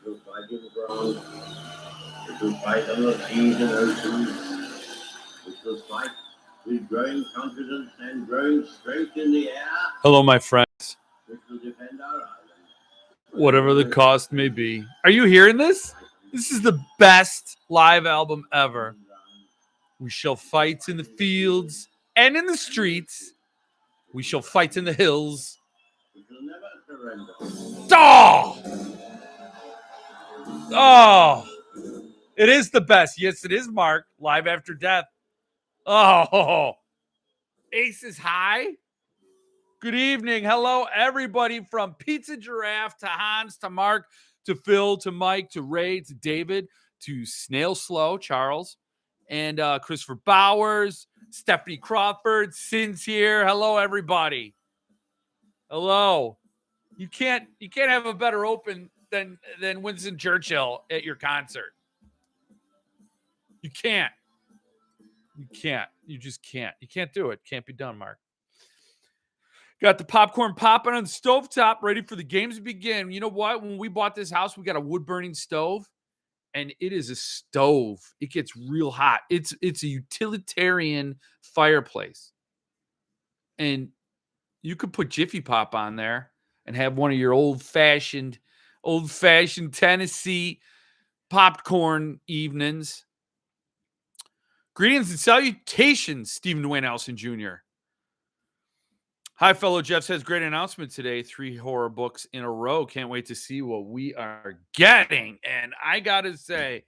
will fight in the ground. It will fight on the seas and oceans. It will fight with growing confidence and growing strength in the air. Hello, my friends. It will defend our island. Whatever the cost may be. Are you hearing this? This is the best live album ever. We shall fight in the fields and in the streets. We shall fight in the hills. We shall never surrender. Oh! Oh! It is the best. Yes, it is, Mark. Live After Death. Oh! Aces High. Good evening. Hello, everybody from Pizza Giraffe to Hans to Mark to Phil to Mike to Ray to David to Snail Slow, Charles, and Christopher Bowers, Stephanie Crawford, Sin's here. Hello, everybody. Hello. You can't have a better open than Winston Churchill at your concert. You can't. You can't. You just can't. You can't do it. Can't be done, Mark. Got the popcorn popping on the stovetop, ready for the games to begin. You know what? When we bought this house, we got a wood-burning stove, and it is a stove. It gets real hot. It's a utilitarian fireplace. And you could put Jiffy Pop on there and have one of your old-fashioned Tennessee popcorn evenings. Greetings and salutations, Stephen Dwayne Allison Jr. Hi, fellow Jeff says, great announcement today. 3 horror books in a row. Can't wait to see what we are getting. And I got to say,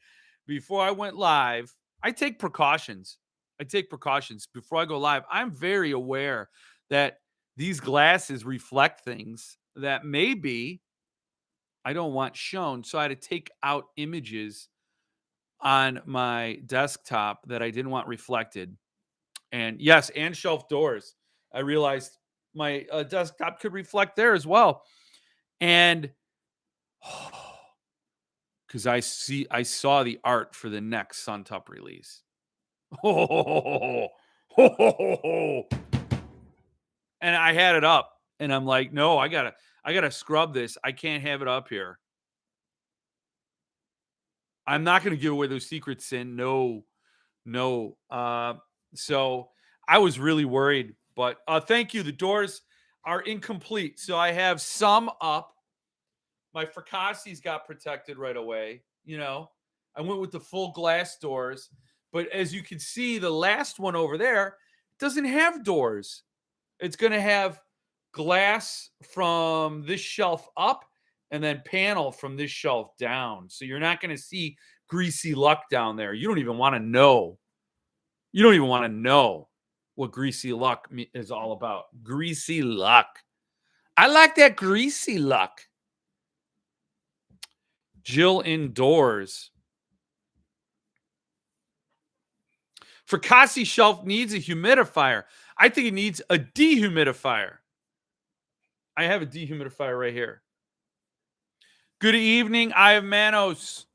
before I went live, I take precautions. Before I go live. I'm very aware that these glasses reflect things that maybe I don't want shown. So I had to take out images on my desktop that I didn't want reflected. And yes, and shelf doors. I realized my desktop could reflect there as well. And because I saw the art for the next SUNTUP release. And I had it up and I'm like, no, I gotta scrub this. I can't have it up here. I'm not going to give away those secrets, Sin. No. So I was really worried, but thank you. The doors are incomplete. So I have some up. My fricassees got protected right away. You know, I went with the full glass doors, but as you can see, the last one over there doesn't have doors. It's going to have glass from this shelf up and then panel from this shelf down. So you're not going to see greasy luck down there. You don't even want to know. You don't even want to know what greasy luck is all about. Greasy luck. I like that greasy luck. Jill indoors. Fricasse shelf needs a humidifier. I think it needs a dehumidifier. I have a dehumidifier right here. Good evening, I have Manos.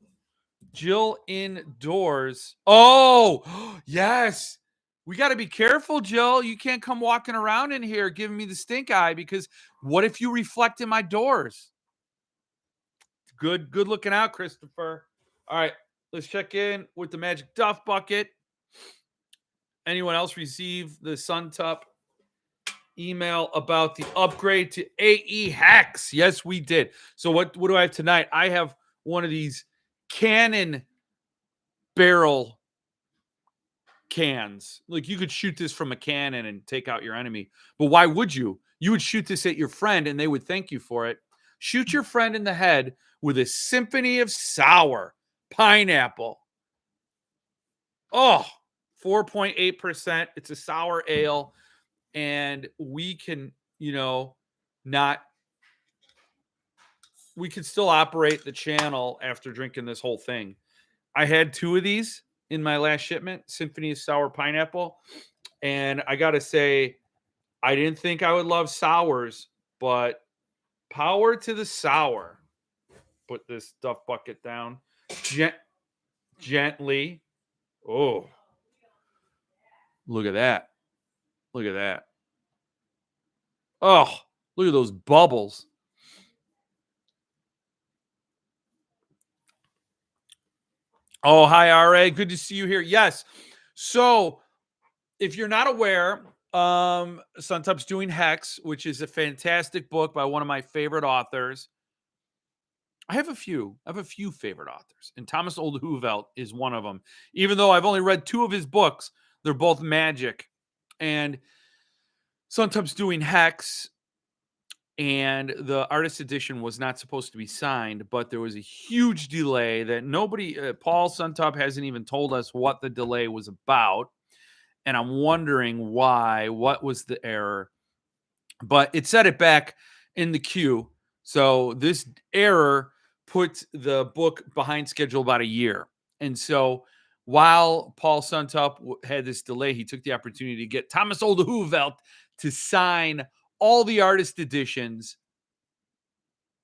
Jill indoors. Oh, yes. We got to be careful, Jill. You can't come walking around in here giving me the stink eye because what if you reflect in my doors? Good looking out, Christopher. All right, let's check in with the Magic Duff Bucket. Anyone else receive the SUNTUP email about the upgrade to AE Hex? Yes, we did. So what do I have tonight? I have one of these cannon barrel cans. Like you could shoot this from a cannon and take out your enemy. But why would you? You would shoot this at your friend and they would thank you for it. Shoot your friend in the head with a symphony of sour pineapple. Oh, 4.8%. It's a sour ale. And we can, we can still operate the channel after drinking this whole thing. I had 2 of these in my last shipment, Symphony of Sour Pineapple. And I got to say, I didn't think I would love sours, but power to the sour. Put this Duff Bucket down gently. Oh, look at that. Look at that. Oh, look at those bubbles. Oh, hi, RA. Good to see you here. Yes. So, if you're not aware, SUNTUP's doing Hex, which is a fantastic book by one of my favorite authors. I have a few. I have a few favorite authors, and Thomas Olduvelt is one of them. Even though I've only read 2 of his books, they're both magic. And SUNTUP's doing Hex, and the artist edition was not supposed to be signed, but there was a huge delay that nobody, Paul SUNTUP hasn't even told us what the delay was about. And I'm wondering why, what was the error? But it set it back in the queue. So this error put the book behind schedule about a year. And so while Paul SUNTUP had this delay, he took the opportunity to get Thomas Olduvelt to sign all the artist editions.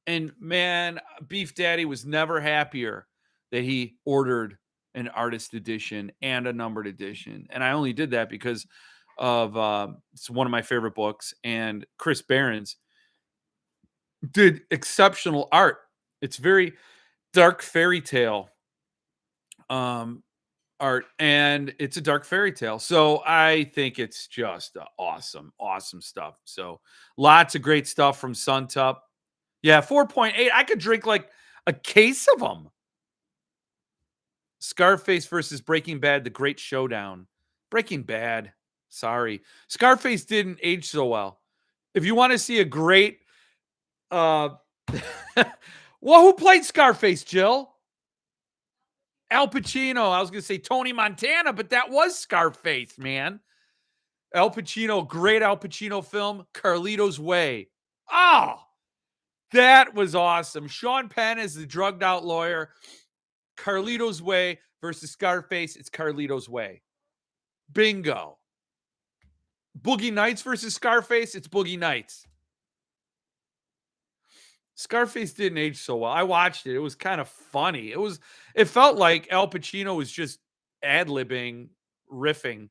And man, Beef Daddy was never happier that he ordered an artist edition and a numbered edition. And I only did that because of it's one of my favorite books, and Chris Behrens did exceptional art. It's very dark fairy tale art, and it's a dark fairy tale. So I think it's just awesome, awesome stuff. So lots of great stuff from SUNTUP. Yeah, 4.8. I could drink like a case of them. Scarface versus Breaking Bad, the great showdown. Breaking Bad. Sorry. Scarface didn't age so well. If you want to see a great well, who played Scarface, Jill? Al Pacino. I was going to say Tony Montana, but that was Scarface, man. Al Pacino, great Al Pacino film, Carlito's Way. Oh, that was awesome. Sean Penn is the drugged out lawyer. Carlito's Way versus Scarface. It's Carlito's Way. Bingo. Boogie Nights versus Scarface. It's Boogie Nights. Scarface didn't age so well. I watched it. It was kind of funny. It felt like Al Pacino was just ad-libbing, riffing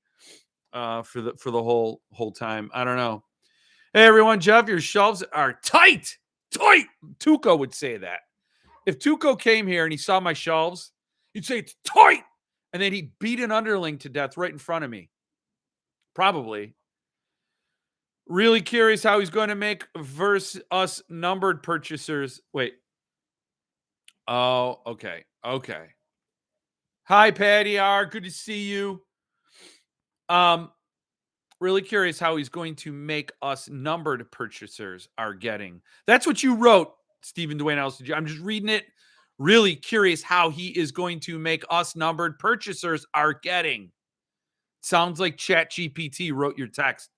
for the whole time. I don't know. Hey everyone, Jeff, your shelves are tight. Tight. Tuco would say that. If Tuco came here and he saw my shelves, he'd say it's tight. And then he'd beat an underling to death right in front of me. Probably. Really curious how he's going to make versus us numbered purchasers. Wait. Oh, okay. Okay. Hi, Patty R. Good to see you. Really curious how he's going to make us numbered purchasers are getting. That's what you wrote, Stephen Dwayne LCG. I'm just reading it. Really curious how he is going to make us numbered purchasers are getting. Sounds like ChatGPT wrote your text.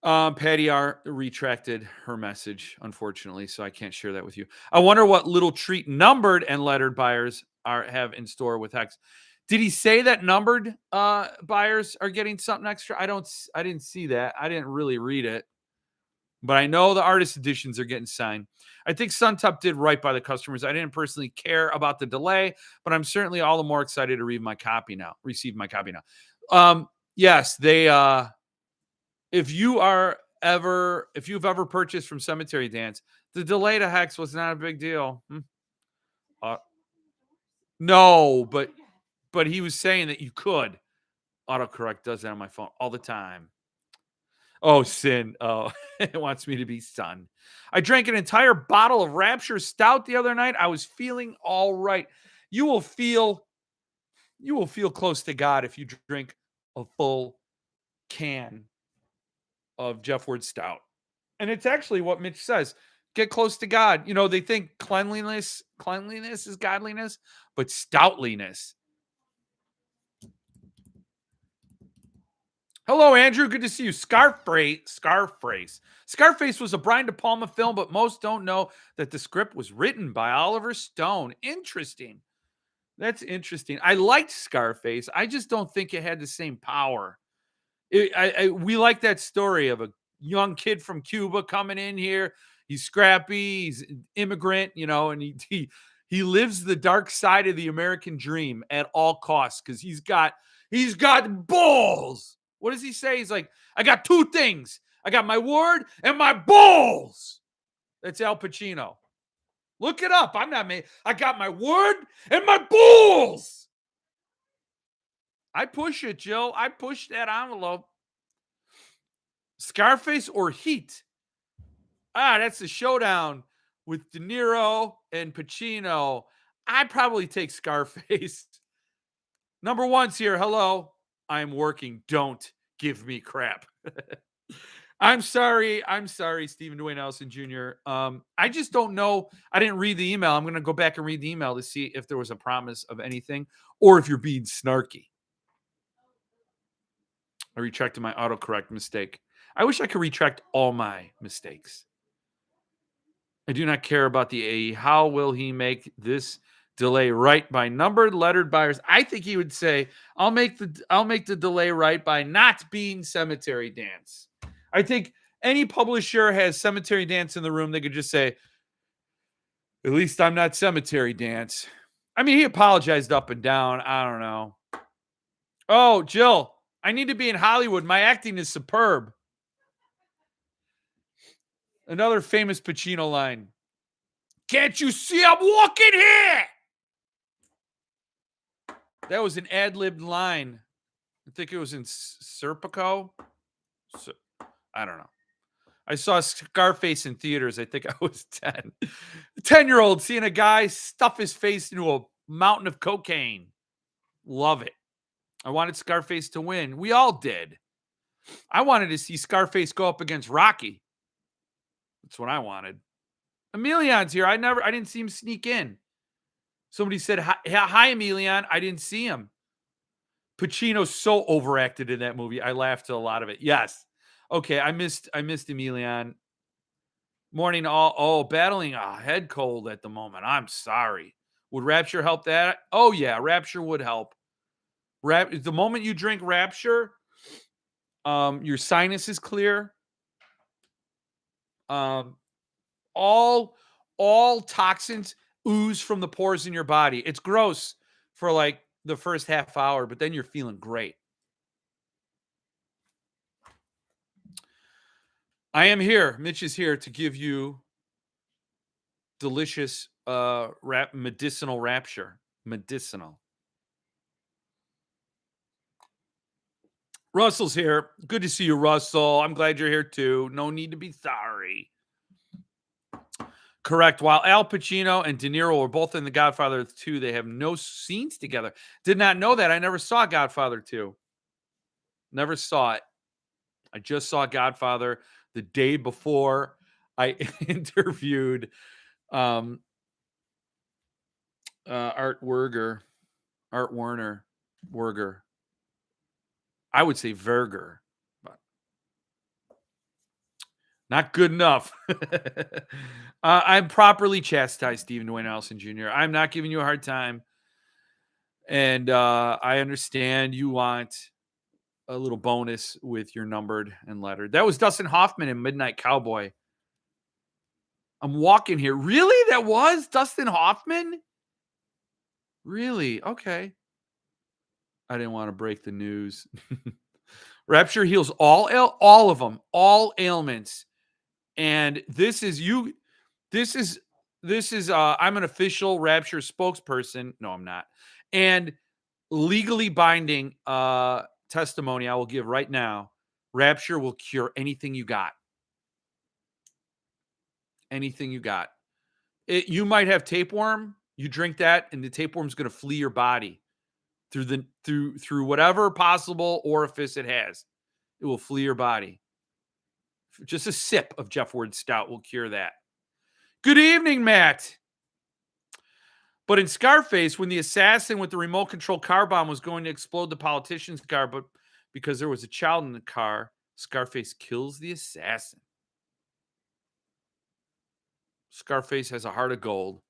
Patty R retracted her message, unfortunately, so I can't share that with you. I wonder what little treat numbered and lettered buyers have in store with Hex. Did he say that numbered buyers are getting something extra? I didn't see that. I didn't really read it. But I know the artist editions are getting signed. I think SUNTUP did right by the customers. I didn't personally care about the delay, but I'm certainly all the more excited to receive my copy now. Yes, they if you've ever purchased from Cemetery Dance, the delay to Hex was not a big deal. No, but he was saying that you could. Autocorrect does that on my phone all the time. Oh, Sin. Oh, it wants me to be Sun. I drank an entire bottle of Rapture Stout the other night. I was feeling all right. You will feel close to God if you drink a full can of Jeff Ward Stout. And it's actually what Mitch says. Get close to God. You know, they think cleanliness is godliness, but stoutliness. Hello, Andrew. Good to see you. Scarface was a Brian De Palma film, but most don't know that the script was written by Oliver Stone. Interesting. That's interesting. I liked Scarface. I just don't think it had the same power. We like that story of a young kid from Cuba coming in here. He's scrappy. He's an immigrant, you know, and he lives the dark side of the American dream at all costs because he's got balls. What does he say? He's like, I got 2 things. I got my word and my balls. That's Al Pacino. Look it up. I'm not made. I got my word and my balls. I push it, Jill. I push that envelope. Scarface or Heat? That's the showdown with De Niro and Pacino. I'd probably take Scarface. Number one's here. Hello. I'm working. Don't give me crap. I'm sorry. Stephen Dwayne Ellison Jr. I just don't know. I didn't read the email. I'm going to go back and read the email to see if there was a promise of anything or if you're being snarky. I retracted my autocorrect mistake. I wish I could retract all my mistakes. I do not care about the AE. How will he make this delay right by numbered lettered buyers? I think he would say, I'll make the delay right by not being Cemetery Dance. I think any publisher has Cemetery Dance in the room. They could just say, at least I'm not Cemetery Dance. I mean, he apologized up and down. I don't know. Oh, Jill, I need to be in Hollywood. My acting is superb. Another famous Pacino line. Can't you see I'm walking here? That was an ad-libbed line. I think it was in Serpico. I don't know. I saw Scarface in theaters. I think I was 10. A 10-year-old seeing a guy stuff his face into a mountain of cocaine. Love it. I wanted Scarface to win. We all did. I wanted to see Scarface go up against Rocky. That's what I wanted. Emilion's here. I didn't see him sneak in. Somebody said, hi, Emilion. I didn't see him. Pacino's so overacted in that movie. I laughed at a lot of it. Yes. Okay, I missed Emilion. Morning all. Oh, battling a head cold at the moment. I'm sorry. Would Rapture help that? Oh, yeah, Rapture would help. The moment you drink Rapture, your sinus is clear. All toxins ooze from the pores in your body. It's gross for like the first half hour, but then you're feeling great. I am here. Mitch is here to give you delicious medicinal Rapture. Medicinal. Russell's here. Good to see you, Russell. I'm glad you're here too. No need to be sorry. Correct. While Al Pacino and De Niro were both in The Godfather 2, they have no scenes together. Did not know that. I never saw Godfather 2. Never saw it. I just saw Godfather the day before I interviewed Art Werner. I would say Verger, but not good enough. I'm properly chastised, Stephen Dwayne Ellison Jr. I'm not giving you a hard time. And I understand you want a little bonus with your numbered and lettered. That was Dustin Hoffman in Midnight Cowboy. I'm walking here. Really? That was Dustin Hoffman? Really? Okay. I didn't want to break the news. Rapture heals all of them, all ailments. And this is I'm an official Rapture spokesperson. No, I'm not. And legally binding testimony I will give right now. Rapture will cure anything you got. Anything you got. You might have tapeworm. You drink that, and the tapeworm's going to flee your body through whatever possible orifice it has. It will flee your body. Just a sip of Jeff Ward Stout will cure that. Good evening, Matt. But in Scarface, when the assassin with the remote control car bomb was going to explode the politician's car, but because there was a child in the car, Scarface kills the assassin. Scarface has a heart of gold.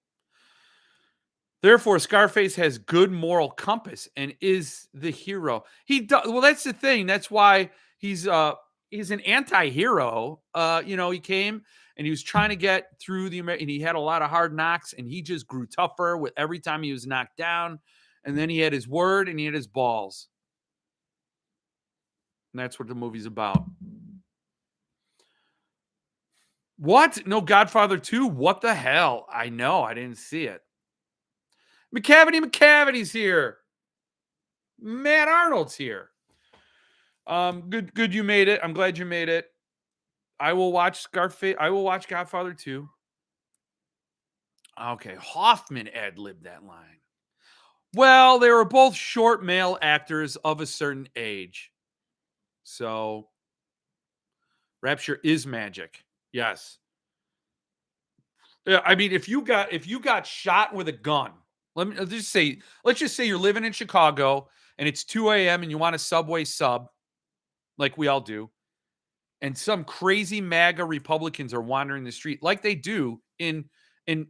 Therefore, Scarface has good moral compass and is the hero. Well, that's the thing. That's why he's an anti-hero. He came and he was trying to get through and he had a lot of hard knocks, and he just grew tougher with every time he was knocked down. And then he had his word and he had his balls. And that's what the movie's about. What? No Godfather 2? What the hell? I know. I didn't see it. McCavity's here. Matt Arnold's here. Good you made it. I'm glad you made it. I will watch Scarface. I will watch Godfather 2. Okay, Hoffman ad-libbed that line. Well, they were both short male actors of a certain age. So, Rapture is magic. Yes. Yeah, I mean, if you got shot with a gun, let's just say you're living in Chicago and it's 2 a.m. and you want a Subway sub, like we all do, and some crazy MAGA Republicans are wandering the street, like they do in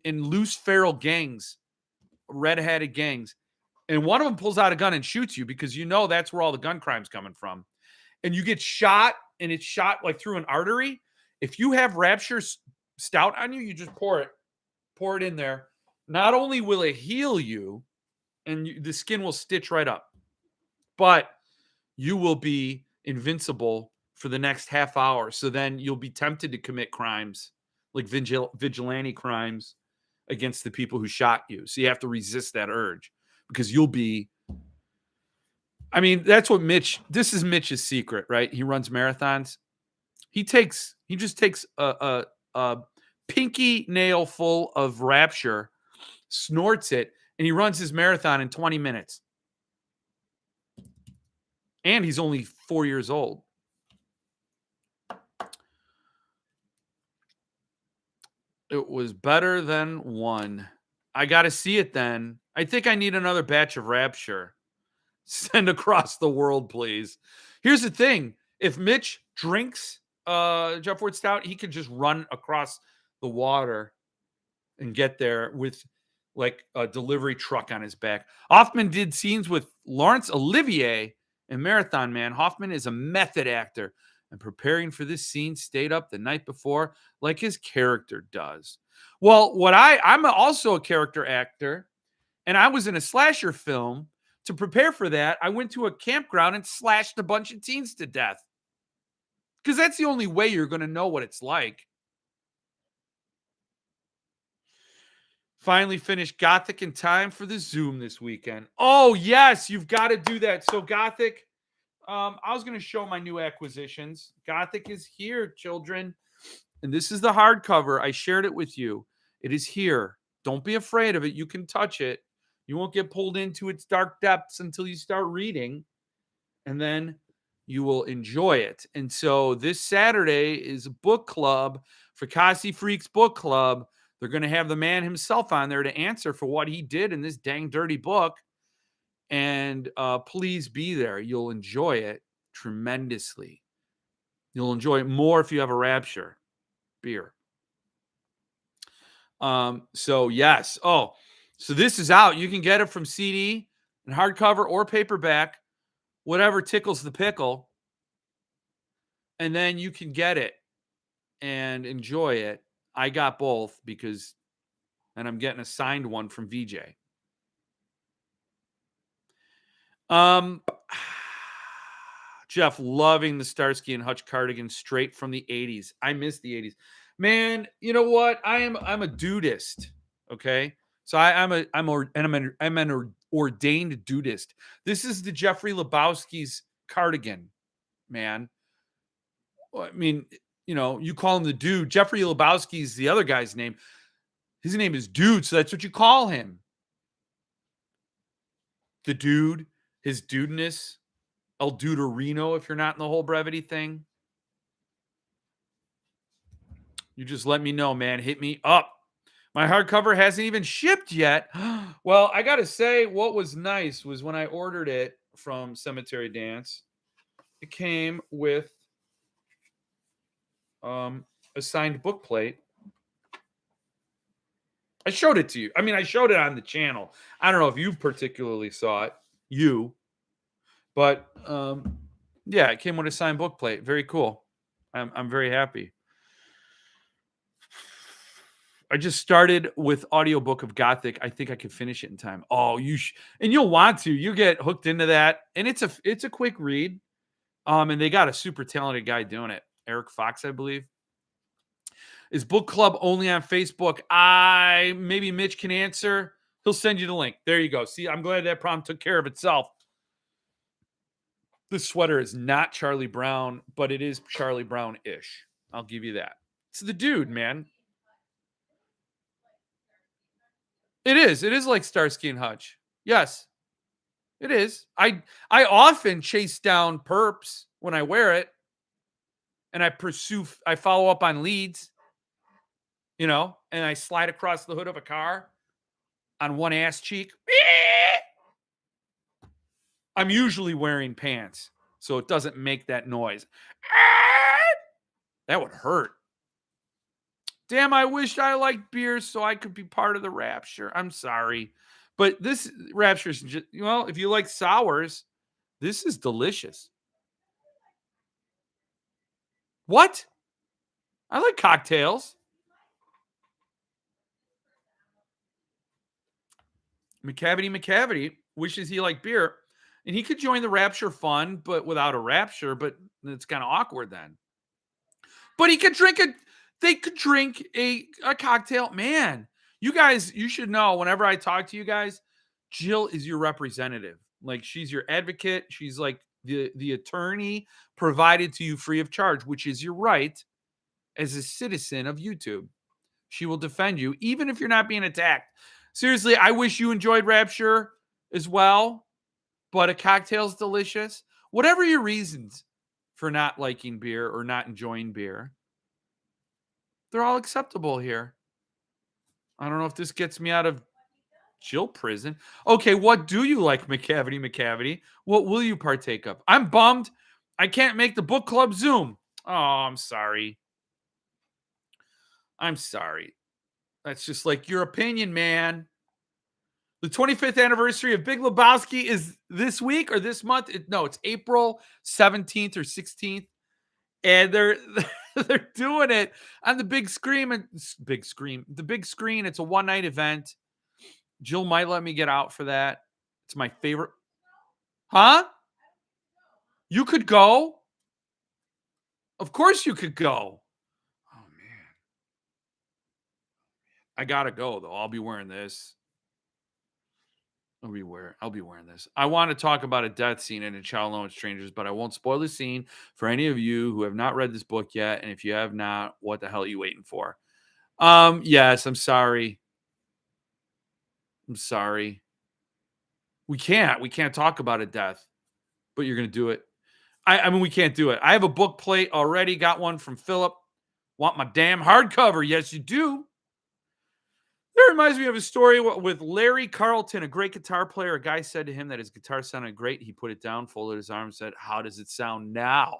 loose feral gangs, red-hatted gangs, and one of them pulls out a gun and shoots you because you know that's where all the gun crime's coming from, and you get shot and it's shot like through an artery. If you have Rapture Stout on you, you just pour it in there. Not only will it heal you and the skin will stitch right up, but you will be invincible for the next half hour. So then you'll be tempted to commit crimes like vigilante crimes against the people who shot you. So you have to resist that urge because you'll be. I mean, that's what this is Mitch's secret, right? He runs marathons. He just takes a pinky nail full of Rapture, snorts it, and he runs his marathon in 20 minutes. And he's only 4 years old. It was better than one. I got to see it then. I think I need another batch of Rapture. Send across the world, please. Here's the thing. If Mitch drinks Jeff Ward Stout, he could just run across the water and get there with like a delivery truck on his back. Hoffman did scenes with Laurence Olivier and Marathon Man. Hoffman is a method actor, and preparing for this scene stayed up the night before like his character does. Well, I'm also a character actor, and I was in a slasher film. To prepare for that, I went to a campground and slashed a bunch of teens to death. Because that's the only way you're going to know what it's like. Finally finished Gothic in time for the Zoom this weekend. Oh, yes, you've got to do that. So Gothic, I was going to show my new acquisitions. Gothic is here, children. And this is the hardcover. I shared it with you. It is here. Don't be afraid of it. You can touch it. You won't get pulled into its dark depths until you start reading. And then you will enjoy it. And so this Saturday is a book club for Kasi Freaks Book Club. They're going to have the man himself on there to answer for what he did in this dang dirty book. And please be there. You'll enjoy it tremendously. You'll enjoy it more if you have a Rapture beer. So yes. Oh, so this is out. You can get it from CD and hardcover or paperback, whatever tickles the pickle. And then you can get it and enjoy it. I got both and I'm getting a signed one from VJ. Jeff, loving the Starsky and Hutch cardigan straight from the 80s. I miss the 80s. Man, you know what? I'm a dudist. Okay. So I'm an ordained dudist. This is the Jeffrey Lebowski's cardigan, man. I mean, you call him the dude. Jeffrey Lebowski's the other guy's name. His name is Dude, so that's what you call him. The dude, his dudeness, El Duderino, if you're not in the whole brevity thing. You just let me know, man. Hit me up. My hardcover hasn't even shipped yet. Well, I got to say, what was nice was when I ordered it from Cemetery Dance, it came with a signed book plate. I showed it to you. I mean, I showed it on the channel. I don't know if you particularly saw it, but yeah, it came with a signed book plate. Very cool. I'm very happy. I just started with audiobook of Gothic. I think I could finish it in time. Oh, and you'll want to. You get hooked into that, and it's a quick read. And they got a super talented guy doing it, Eric Fox, I believe. Is book club only on Facebook? Maybe Mitch can answer. He'll send you the link. There you go. See, I'm glad that problem took care of itself. This sweater is not Charlie Brown, but it is Charlie Brown-ish. I'll give you that. It's the dude, man. It is. It is like Starsky and Hutch. Yes, it is. I often chase down perps when I wear it, and I follow up on leads, and I slide across the hood of a car on one ass cheek. I'm usually wearing pants, so it doesn't make that noise. That would hurt. Damn, I wish I liked beer so I could be part of the rapture. I'm sorry. But this rapture is just, if you like sours, this is delicious. What? I like cocktails. McCavity wishes he liked beer. And he could join the rapture fun, but without a rapture, but it's kind of awkward then. But he could drink they could drink a cocktail. Man, you guys, you should know whenever I talk to you guys, Jill is your representative. Like, she's your advocate. She's like the attorney provided to you free of charge, which is your right as a citizen of YouTube. She will defend you, even if you're not being attacked. Seriously, I wish you enjoyed Rapture as well, but a cocktail's delicious. Whatever your reasons for not liking beer or not enjoying beer, they're all acceptable here. I don't know if this gets me out of Jill prison. Okay, what do you like, McCavity? What will you partake of? I'm bummed. I can't make the book club Zoom. Oh, I'm sorry. That's just like your opinion, man. The 25th anniversary of Big Lebowski is this week or this month. It's April 17th or 16th. And they're doing it on the big screen. The big screen. It's a one-night event. Jill might let me get out for that. It's my favorite. Huh? You could go? Of course you could go. Oh, man. I gotta go, though. I'll be wearing this. I'll be wearing this. I want to talk about a death scene in A Child Alone with Strangers, but I won't spoil the scene for any of you who have not read this book yet. And if you have not, what the hell are you waiting for? Yes, I'm sorry. We can't talk about a death, but you're going to do it. I mean, we can't do it. I have a book plate already. Got one from Philip. Want my damn hardcover? Yes, you do. That reminds me of a story with Larry Carlton, a great guitar player. A guy said to him that his guitar sounded great. He put it down, folded his arms, said, "How does it sound now?"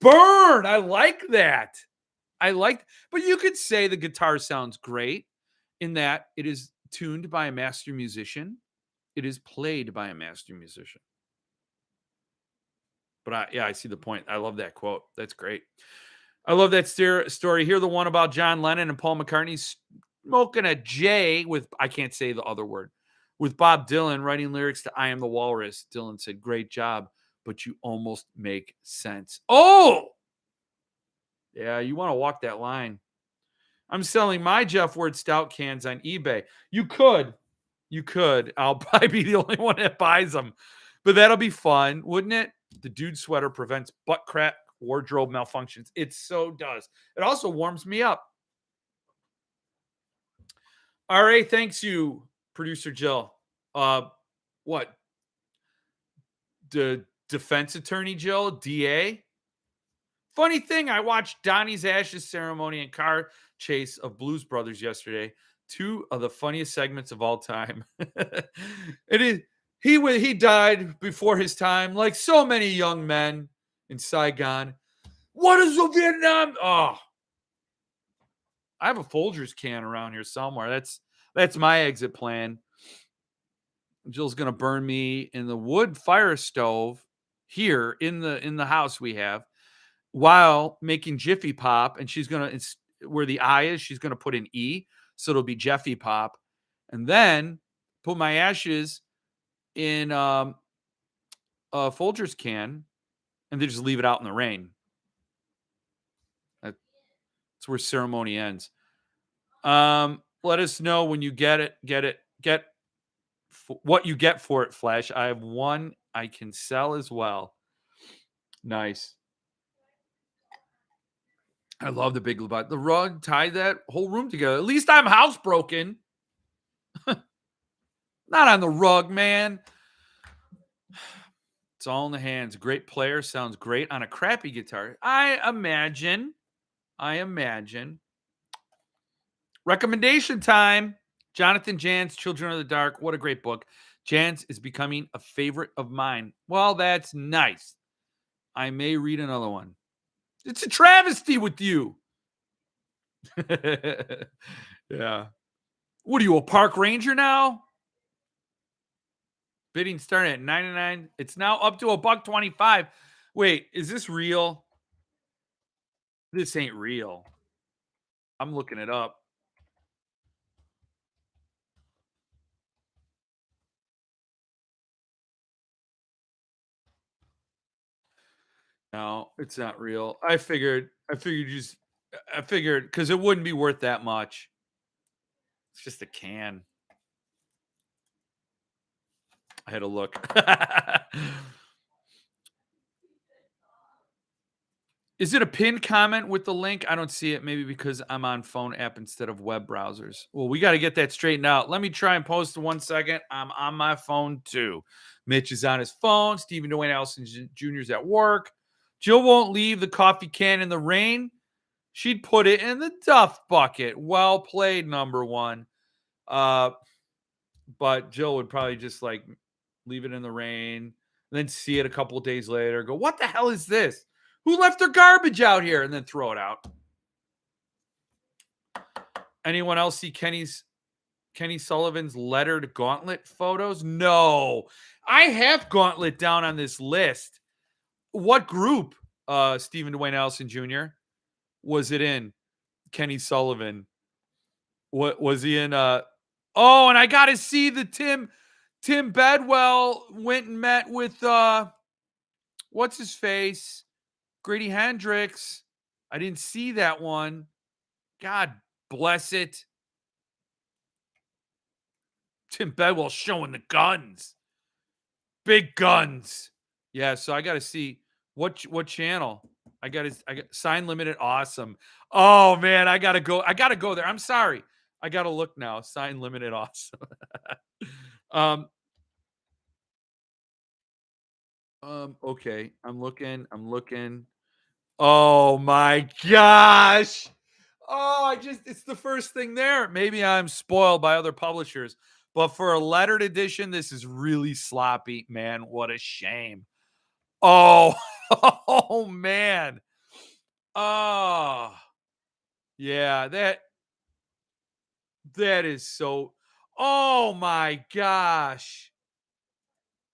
Burn! I like that. But you could say the guitar sounds great in that it is tuned by a master musician. It is played by a master musician. But I see the point. I love that quote. That's great. I love that story. Hear the one about John Lennon and Paul McCartney smoking a J with, I can't say the other word, with Bob Dylan writing lyrics to I Am the Walrus. Dylan said, "Great job, but you almost make sense." Oh! Yeah, you want to walk that line. I'm selling my Jeff Word Stout cans on eBay. You could. I'll probably be the only one that buys them. But that'll be fun, wouldn't it? The dude sweater prevents butt crack wardrobe malfunctions. It so does. It also warms me up. All right, thanks you, producer Jill. What? The defense attorney Jill, DA? Funny thing, I watched Donnie's ashes ceremony and car chase of Blues Brothers yesterday. Two of the funniest segments of all time. He died before his time, like so many young men in Saigon. What is the Vietnam? Oh, I have a Folgers can around here somewhere. That's my exit plan. Jill's gonna burn me in the wood fire stove here in the house we have, while making Jiffy Pop, and she's gonna, where the I is, she's gonna put an E, so it'll be Jeffy Pop, and then put my ashes in a Folgers can, and then just leave it out in the rain. That's It's where ceremony ends. Let us know when you get what you get for it, Flash. I have one I can sell as well. Nice. I love the Big Lebowski. The rug tied that whole room together. At least I'm housebroken. Not on the rug, man. It's all in the hands. Great player. Sounds great on a crappy guitar. I imagine. Recommendation time. Jonathan Jan's Children of the Dark. What a great book. Jan's is becoming a favorite of mine. Well, that's nice. I may read another one. It's a travesty with you. Yeah. What are you, a park ranger now? Bidding starting at 99. It's now up to $125. Wait, is this real? This ain't real. I'm looking it up. No, it's not real. I figured because it wouldn't be worth that much. It's just a can. I had to look. Is it a pinned comment with the link? I don't see it. Maybe because I'm on phone app instead of web browsers. Well, we got to get that straightened out. Let me try and post in 1 second. I'm on my phone too. Mitch is on his phone. Stephen Dwayne Allison Jr.'s at work. Jill won't leave the coffee can in the rain. She'd put it in the duff bucket. Well played, number one. But Jill would probably just like leave it in the rain, then see it a couple of days later, go, what the hell is this? Who left their garbage out here? And then throw it out. Anyone else see Kenny Sullivan's lettered gauntlet photos? No. I have gauntlet down on this list. What group, Stephen Dwayne Allison Jr., was it in? Kenny Sullivan. What was he in? And I got to see the Tim Bedwell went and met with what's his face? Grady Hendrix. I didn't see that one. God bless it. Tim Bedwell showing the guns. Big guns. Yeah, so I got to see what channel. I got Sign Limited. Awesome. Oh man, I got to go there. I'm sorry. I got to look now. Sign Limited. Awesome. Okay. I'm looking. Oh my gosh. Oh, it's the first thing there. Maybe I'm spoiled by other publishers, but for a lettered edition, this is really sloppy, man. What a shame. Oh, oh man. Oh, yeah, that is so. Oh my gosh.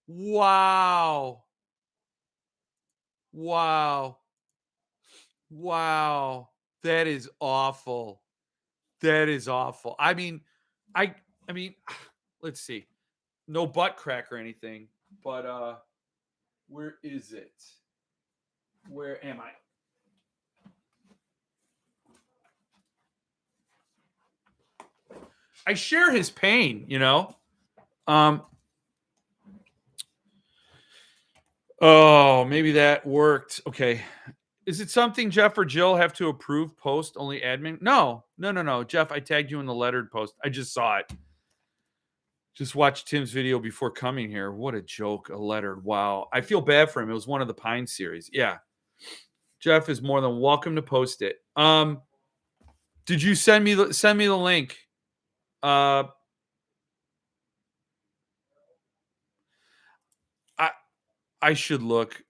Wow. Wow. Wow. That is awful. That is awful. I mean, let's see. No butt crack or anything, but where is it? Where am I? I share his pain, you know. Oh, maybe that worked. Okay. Is it something Jeff or Jill have to approve post only admin? No. Jeff, I tagged you in the lettered post. I just saw it. Just watched Tim's video before coming here. What a joke. A lettered. Wow. I feel bad for him. It was one of the Pine series. Yeah. Jeff is more than welcome to post it. Did you send me the link? I should look.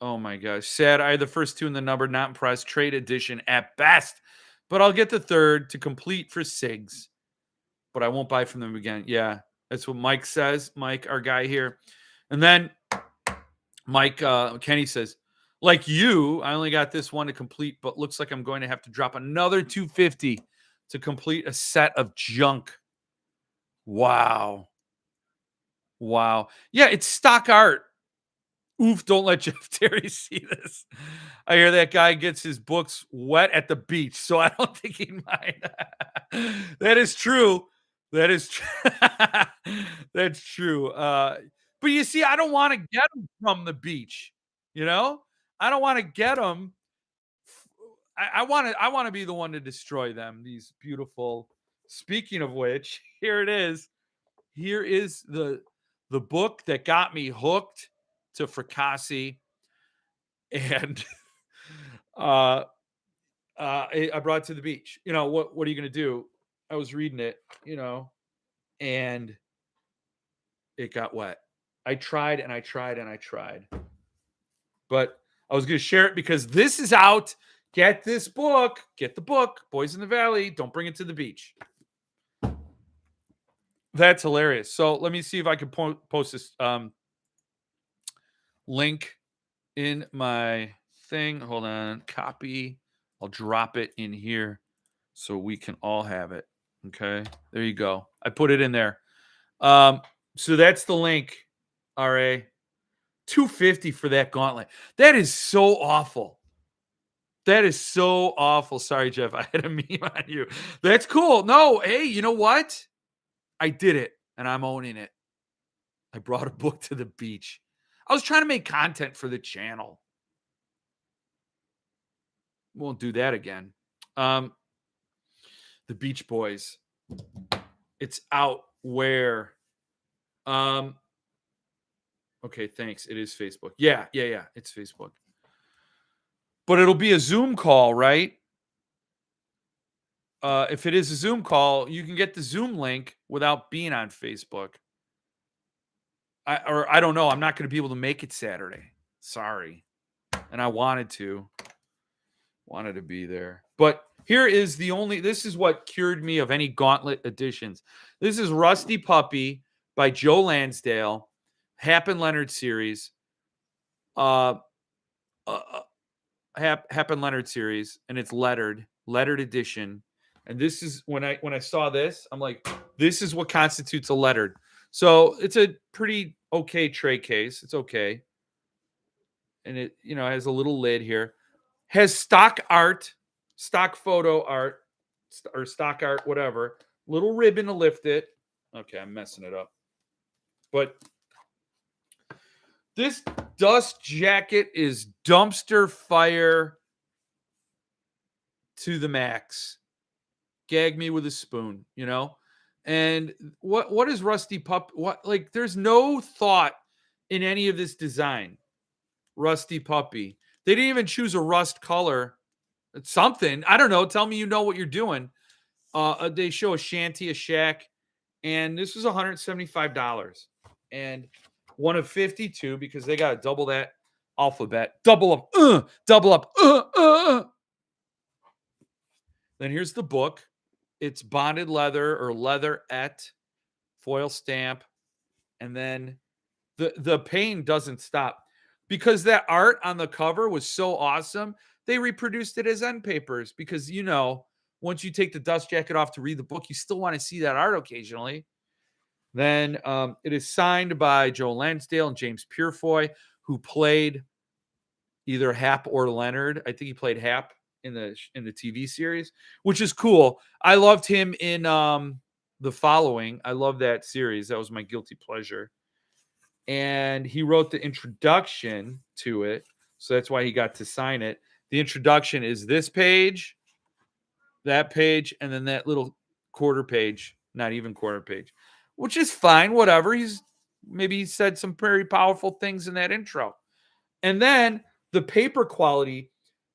Oh my gosh. Sad. I had the first two in the number, not impressed. Trade edition at best. But I'll get the third to complete for SIGs. But I won't buy from them again. Yeah. That's what Mike says. Mike, our guy here. And then Mike Kenny says, like you, I only got this one to complete, but looks like I'm going to have to drop another $250 to complete a set of junk. Wow. Yeah, it's stock art. Oof, don't let Jeff Terry see this. I hear that guy gets his books wet at the beach, so I don't think he'd mind. That is true. That is true. That's true. But you see, I don't want to get them from the beach. You know, I don't want to get them. I want to. I want to be the one to destroy them. These beautiful. Speaking of which, here it is. Here is the book that got me hooked to Fracassi, and I brought it to the beach. You know what are you gonna do? I was reading it, and it got wet. I tried and I tried and I tried, but I was gonna share it because this is out. Get this book. Get the book. Boys in the Valley. Don't bring it to the beach. That's hilarious. So let me see if I can post this link in my thing. Hold on. Copy. I'll drop it in here so we can all have it. Okay. There you go. I put it in there. So that's the link. RA. $250 for that gauntlet. That is so awful. That is so awful. Sorry, Jeff. I had a meme on you. That's cool. No, hey, you know what? I did it and I'm owning it. I brought a book to the beach. I was trying to make content for the channel. Won't do that again. The Beach Boys. It's out where? Okay, thanks. It is Facebook. Yeah. It's Facebook. But it'll be a Zoom call, right? If it is a Zoom call, you can get the Zoom link without being on Facebook. I don't know. I'm not going to be able to make it Saturday. Sorry. And I wanted to be there. But here is this is what cured me of any gauntlet editions. This is Rusty Puppy by Joe Lansdale, Hap and Leonard series. Hap and Leonard series, and it's lettered edition. And this is when I saw this, I'm like, this is what constitutes a lettered. So it's a pretty okay tray case. It's okay. And it, has a little lid here. Has stock art, stock photo art, or stock art, whatever. Little ribbon to lift it. Okay, I'm messing it up. But this dust jacket is dumpster fire to the max. Gag me with a spoon, And what is Rusty Pup? There's no thought in any of this design. Rusty Puppy. They didn't even choose a rust color. It's something. I don't know. Tell me you know what you're doing. They show a shanty, a shack, and this was $175. And one of 52 because they got to double that alphabet. Double up. Double up. Then here's the book. It's bonded leather or leatherette, foil stamp, and then the pain doesn't stop because that art on the cover was so awesome. They reproduced it as end papers because once you take the dust jacket off to read the book, you still want to see that art occasionally. Then it is signed by Joe Lansdale and James Purefoy, who played either Hap or Leonard. I think he played Hap in the TV series, which is cool. I loved him in The Following. I love that series. That was my guilty pleasure. And he wrote the introduction to it, so that's why he got to sign it. The introduction is this page, that page, and then that little quarter page, not even quarter page, which is fine, whatever. Maybe he said some very powerful things in that intro. And then the paper quality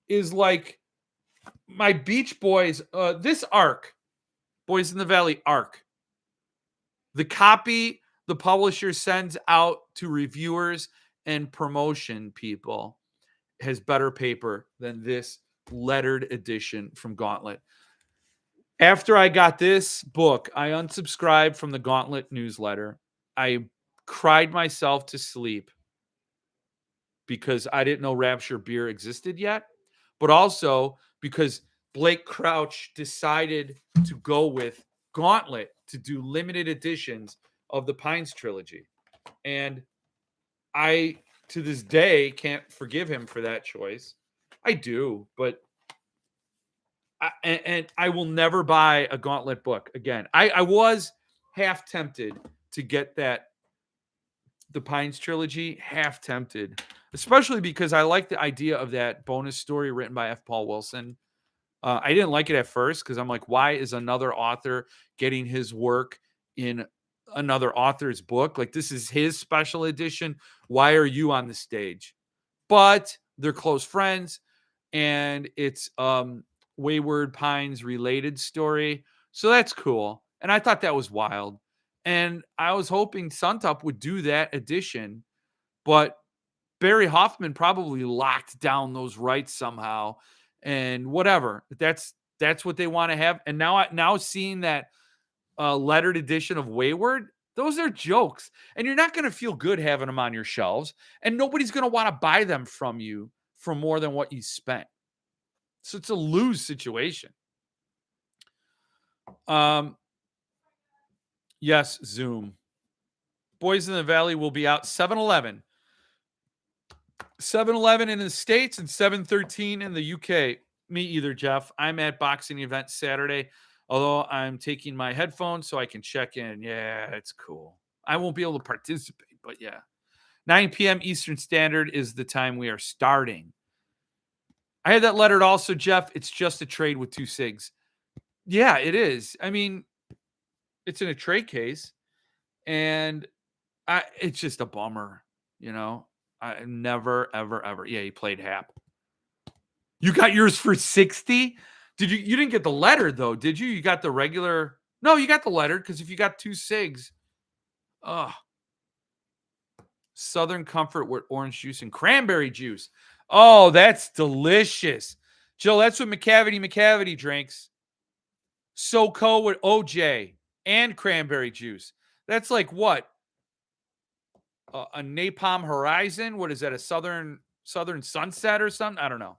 is like my Beach Boys, this arc, Boys in the Valley arc. The copy the publisher sends out to reviewers and promotion people has better paper than this lettered edition from Gauntlet. After I got this book, I unsubscribed from the Gauntlet newsletter. I cried myself to sleep because I didn't know Rapture Beer existed yet, but also because Blake Crouch decided to go with Gauntlet to do limited editions of the Pines trilogy. And I to this day can't forgive him for that choice. I do, but and I will never buy a Gauntlet book again. I was half tempted to get the Pines trilogy, half tempted, especially because I like the idea of that bonus story written by F. Paul Wilson. I didn't like it at first because I'm like, why is another author getting his work in another author's book? Like, this is his special edition. Why are you on the stage? But they're close friends, and it's Wayward Pines related story. So that's cool. And I thought that was wild. And I was hoping SUNTUP would do that edition, but Barry Hoffman probably locked down those rights somehow, and whatever. That's what they want to have. And now seeing that lettered edition of Wayward, those are jokes, and you're not going to feel good having them on your shelves, and nobody's going to want to buy them from you for more than what you spent. So it's a lose situation. Yes, Zoom. Boys in the Valley will be out 7-Eleven. 7-Eleven in the States and 7-13 in the UK. Me either, Jeff. I'm at boxing event Saturday, although I'm taking my headphones so I can check in. Yeah, it's cool. I won't be able to participate, but yeah. 9 p.m. Eastern Standard is the time we are starting. I had that lettered also, Jeff. It's just a trade with 2 cigs. Yeah, it is. I mean, it's in a trade case, and it's just a bummer, you know. I never, ever, ever. Yeah, he played Hap. You got yours for 60? Did you? You didn't get the letter though, did you? You got the regular. No, you got the letter because if you got 2 cigs, Southern Comfort with orange juice and cranberry juice. Oh, that's delicious, Jill. That's what McCavity drinks. SoCo with OJ and cranberry juice. That's like what? A Napalm Horizon? What is that? A Southern Sunset or something? I don't know.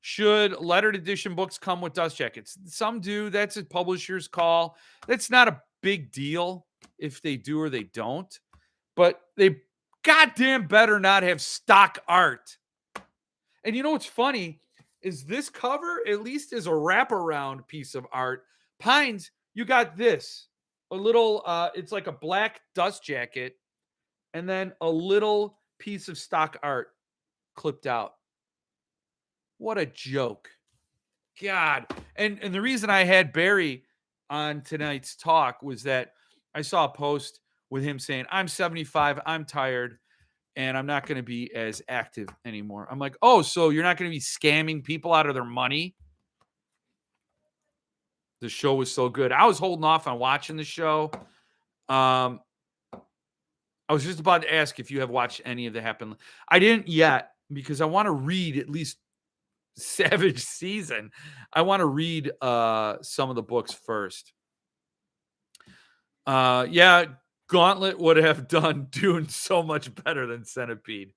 Should lettered edition books come with dust jackets? Some do. That's a publisher's call. That's not a big deal if they do or they don't. But they goddamn better not have stock art. And you know what's funny is this cover at least is a wraparound piece of art. Pines, you got this. A little, it's like a black dust jacket and then a little piece of stock art clipped out. What a joke. God. And the reason I had Barry on tonight's talk was that I saw a post with him saying, I'm 75, I'm tired, and I'm not going to be as active anymore. I'm like, oh, so you're not going to be scamming people out of their money? The show was so good. I was holding off on watching the show. I was just about to ask if you have watched any of the Happen. I didn't yet because I want to read at least Savage Season. I want to read some of the books first. Yeah, Gauntlet would have done doing so much better than Centipede.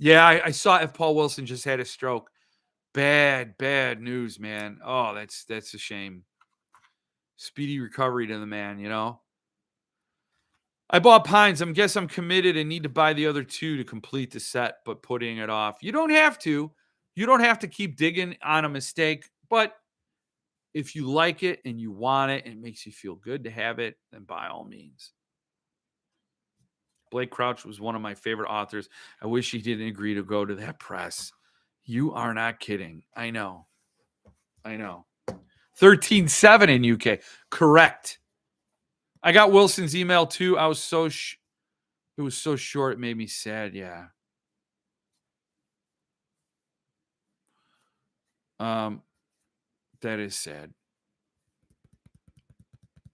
Yeah, I saw if Paul Wilson just had a stroke. Bad news, man. Oh, that's a shame. Speedy recovery to the man, you know. I bought Pines. I guess I'm committed and need to buy the other 2 to complete the set, but putting it off. You don't have to. You don't have to keep digging on a mistake, but if you like it and you want it and it makes you feel good to have it, then by all means. Blake Crouch was one of my favorite authors. I wish he didn't agree to go to that press. You are not kidding. I know. 13-7 in UK. Correct. I got Wilson's email too. I was so it was so short it made me sad. Yeah. That is sad.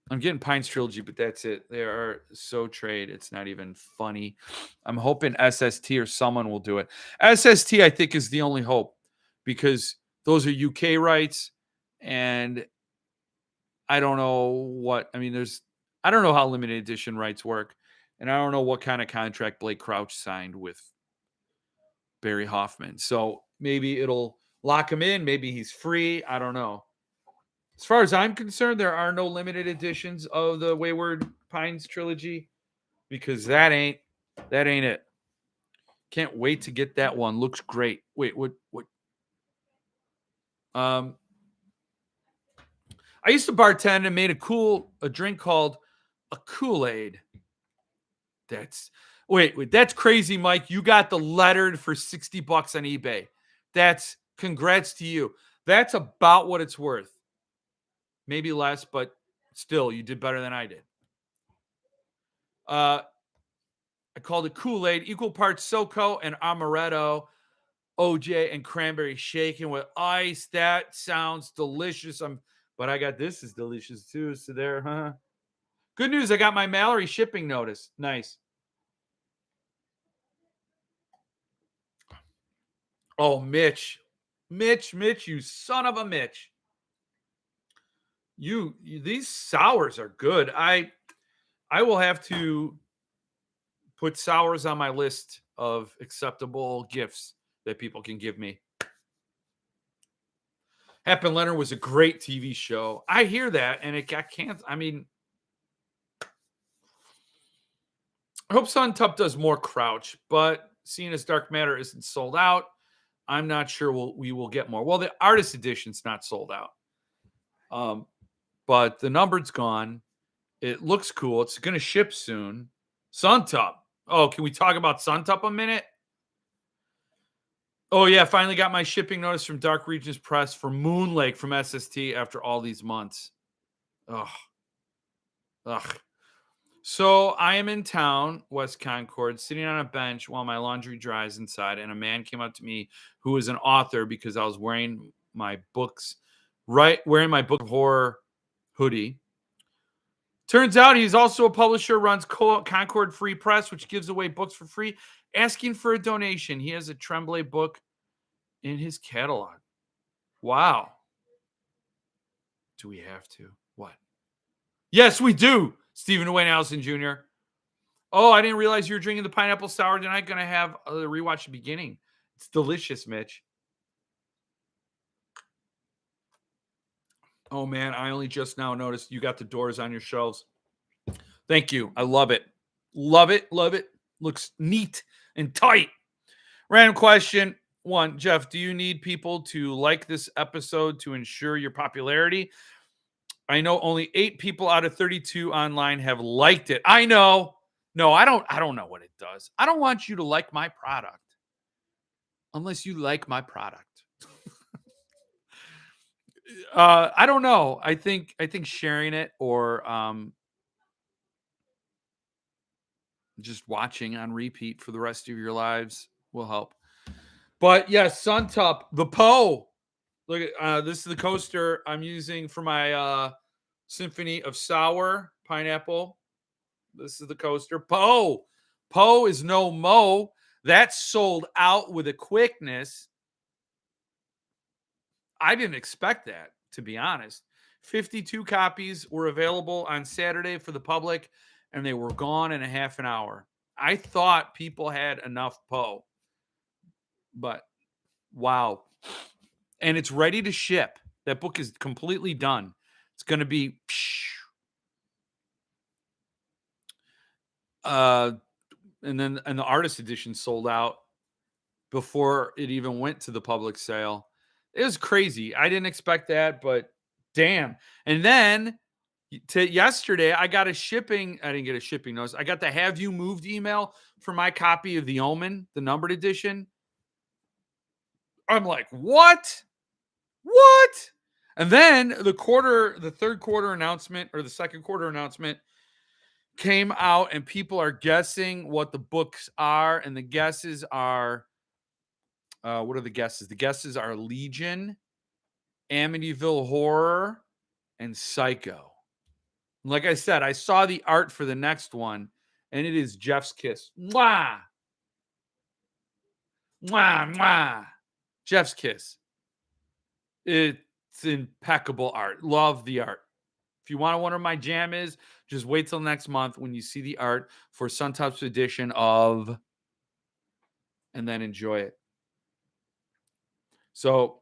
I'm getting Pines Trilogy, but that's it. They are so trade. It's not even funny. I'm hoping SST or someone will do it. SST, I think, is the only hope because those are UK rights. And I don't know what, I mean, I don't know how limited edition rights work. And I don't know what kind of contract Blake Crouch signed with Barry Hoffman. So maybe it'll lock him in. Maybe he's free. I don't know. As far as I'm concerned, there are no limited editions of the Wayward Pines trilogy because that ain't it. Can't wait to get that one. Looks great. Wait, what? I used to bartend and made a drink called a Kool-Aid. Wait, that's crazy, Mike. You got the lettered for $60 on eBay. That's congrats to you. That's about what it's worth. Maybe less, but still, you did better than I did. I called it Kool-Aid, equal parts SoCo and amaretto, OJ and cranberry shaken with ice. That sounds delicious. But I got this is delicious too. So there, huh? Good news, I got my Mallory shipping notice. Nice. Oh, Mitch, you son of a Mitch. You these sours are good. I will have to put sours on my list of acceptable gifts that people can give me. Hap and Leonard was a great TV show. I hear that, and it got canceled. I mean, I hope SUNTUP does more Crouch, but seeing as Dark Matter isn't sold out, I'm not sure we will get more. Well, the artist edition's not sold out. But the numbered's gone. It looks cool. It's going to ship soon. SUNTUP. Oh, can we talk about SUNTUP a minute? Oh, yeah. Finally got my shipping notice from Dark Regions Press for Moon Lake from SST after all these months. Ugh. So I am in town, West Concord, sitting on a bench while my laundry dries inside, and a man came up to me who is an author because I was wearing my Book of Horror hoodie. Turns out he's also a publisher, runs Concord Free Press, which gives away books for free, asking for a donation. He has a Tremblay book in his catalog. Wow. Do we have to? What? Yes, we do, Stephen Wayne Allison Jr. Oh, I didn't realize you were drinking the pineapple sour tonight. Going to have a rewatch the beginning. It's delicious, Mitch. Oh, man, I only just now noticed you got the doors on your shelves. Thank you. I love it. Love it. Looks neat and tight. Random question. 1, Jeff, do you need people to like this episode to ensure your popularity? I know only 8 people out of 32 online have liked it. I know. No, I don't know what it does. I don't want you to like my product unless you like my product. I don't know. I think sharing it or just watching on repeat for the rest of your lives will help. But yes, SUNTUP, the Poe. Look at this is the coaster I'm using for my Symphony of Sour Pineapple. This is the coaster. Poe is no mo. That's sold out with a quickness. I didn't expect that, to be honest. 52 copies were available on Saturday for the public, and they were gone in a half an hour. I thought people had enough Poe, but wow. And it's ready to ship. That book is completely done. It's going to be and the artist edition sold out before it even went to the public sale. It was crazy. I didn't expect that, but damn. And then yesterday, I got I didn't get a shipping notice. I got the Have You Moved email for my copy of The Omen, the numbered edition. I'm like, what? And then the third quarter announcement or the second quarter announcement came out, and people are guessing what the books are. And the guesses are, what are the guesses? The guesses are Legion, Amityville Horror, and Psycho. Like I said, I saw the art for the next one, and it is Jeff's Kiss. Mwah! Mwah, mwah. Jeff's Kiss. It's impeccable art. Love the art. If you want to wonder what my jam is, just wait till next month when you see the art for SUNTUP's edition of, and then enjoy it. So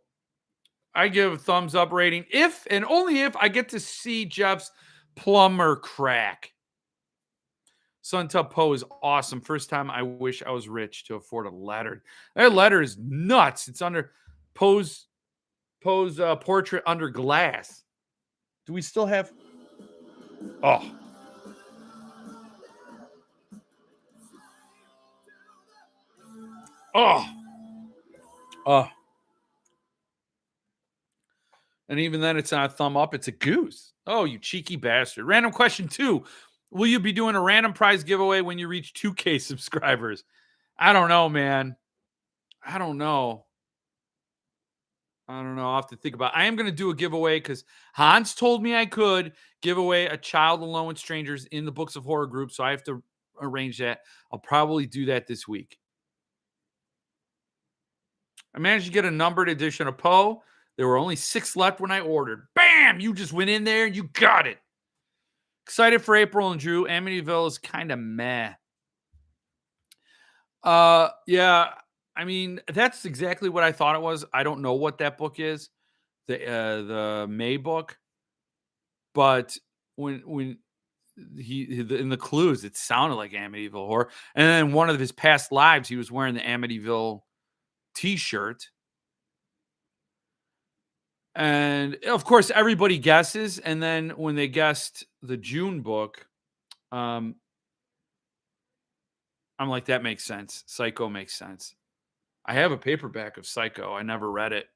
I give a thumbs up rating if and only if I get to see Jeff's plumber crack. SUNTUP Poe is awesome. First time I wish I was rich to afford a letter. That letter is nuts. It's under Poe's portrait under glass. Do we still have? Oh. Oh. Oh. And even then, it's not a thumb up. It's a goose. Oh, you cheeky bastard. Random question 2. Will you be doing a random prize giveaway when you reach 2K subscribers? I don't know, man. I don't know. I'll have to think about it. I am going to do a giveaway because Hans told me I could give away a Child Alone with Strangers in the Books of Horror group. So I have to arrange that. I'll probably do that this week. I managed to get a numbered edition of Poe. There were only 6 left when I ordered. Bam! You just went in there and you got it. Excited for April and Drew. Amityville is kind of meh. Yeah. I mean, that's exactly what I thought it was. I don't know what that book is, the May book, but when he in the clues, it sounded like Amityville Horror. And then one of his past lives, he was wearing the Amityville T-shirt, and of course, everybody guesses. And then when they guessed the June book, I'm like, that makes sense. Psycho makes sense. I have a paperback of Psycho. I never read it.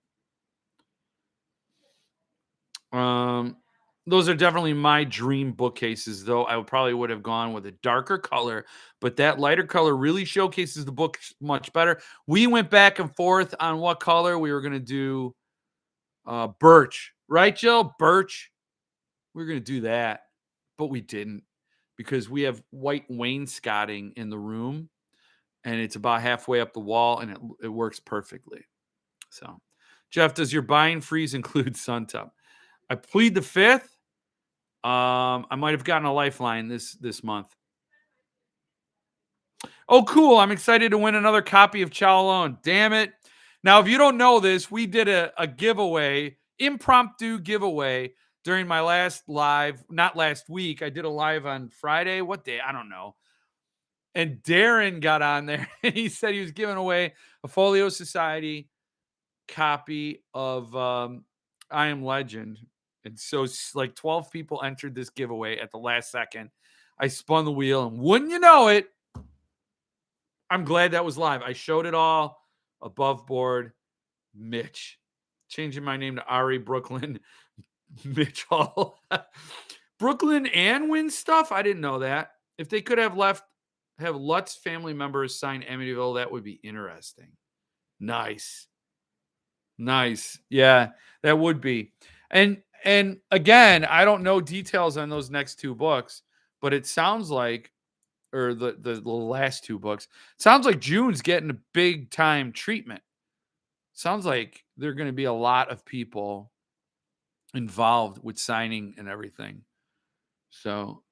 Those are definitely my dream bookcases, though. I probably would have gone with a darker color, but that lighter color really showcases the book much better. We went back and forth on what color we were going to do. Birch, right, Jill? Birch. We were going to do that, but we didn't because we have white wainscoting in the room, and it's about halfway up the wall, and it works perfectly. So, Jeff, does your buying freeze include SUNTUP? I plead the fifth. I might have gotten a lifeline this month. Oh, cool. I'm excited to win another copy of Chow Alone. Damn it. Now, if you don't know this, we did a giveaway, impromptu giveaway during my last live, not last week. I did a live on Friday. What day? I don't know. And Darren got on there and he said he was giving away a Folio Society copy of I Am Legend. And so like 12 people entered this giveaway at the last second. I spun the wheel and wouldn't you know it, I'm glad that was live. I showed it all above board. Mitch. Changing my name to Ari Brooklyn. Mitch Hall. Brooklyn and win stuff? I didn't know that. If they could have Lutz family members sign Amityville, that would be interesting. Nice. Yeah, that would be. And again, I don't know details on those next 2 books, but it sounds like, or the last 2 books, sounds like June's getting a big time treatment. Sounds like there are going to be a lot of people involved with signing and everything. So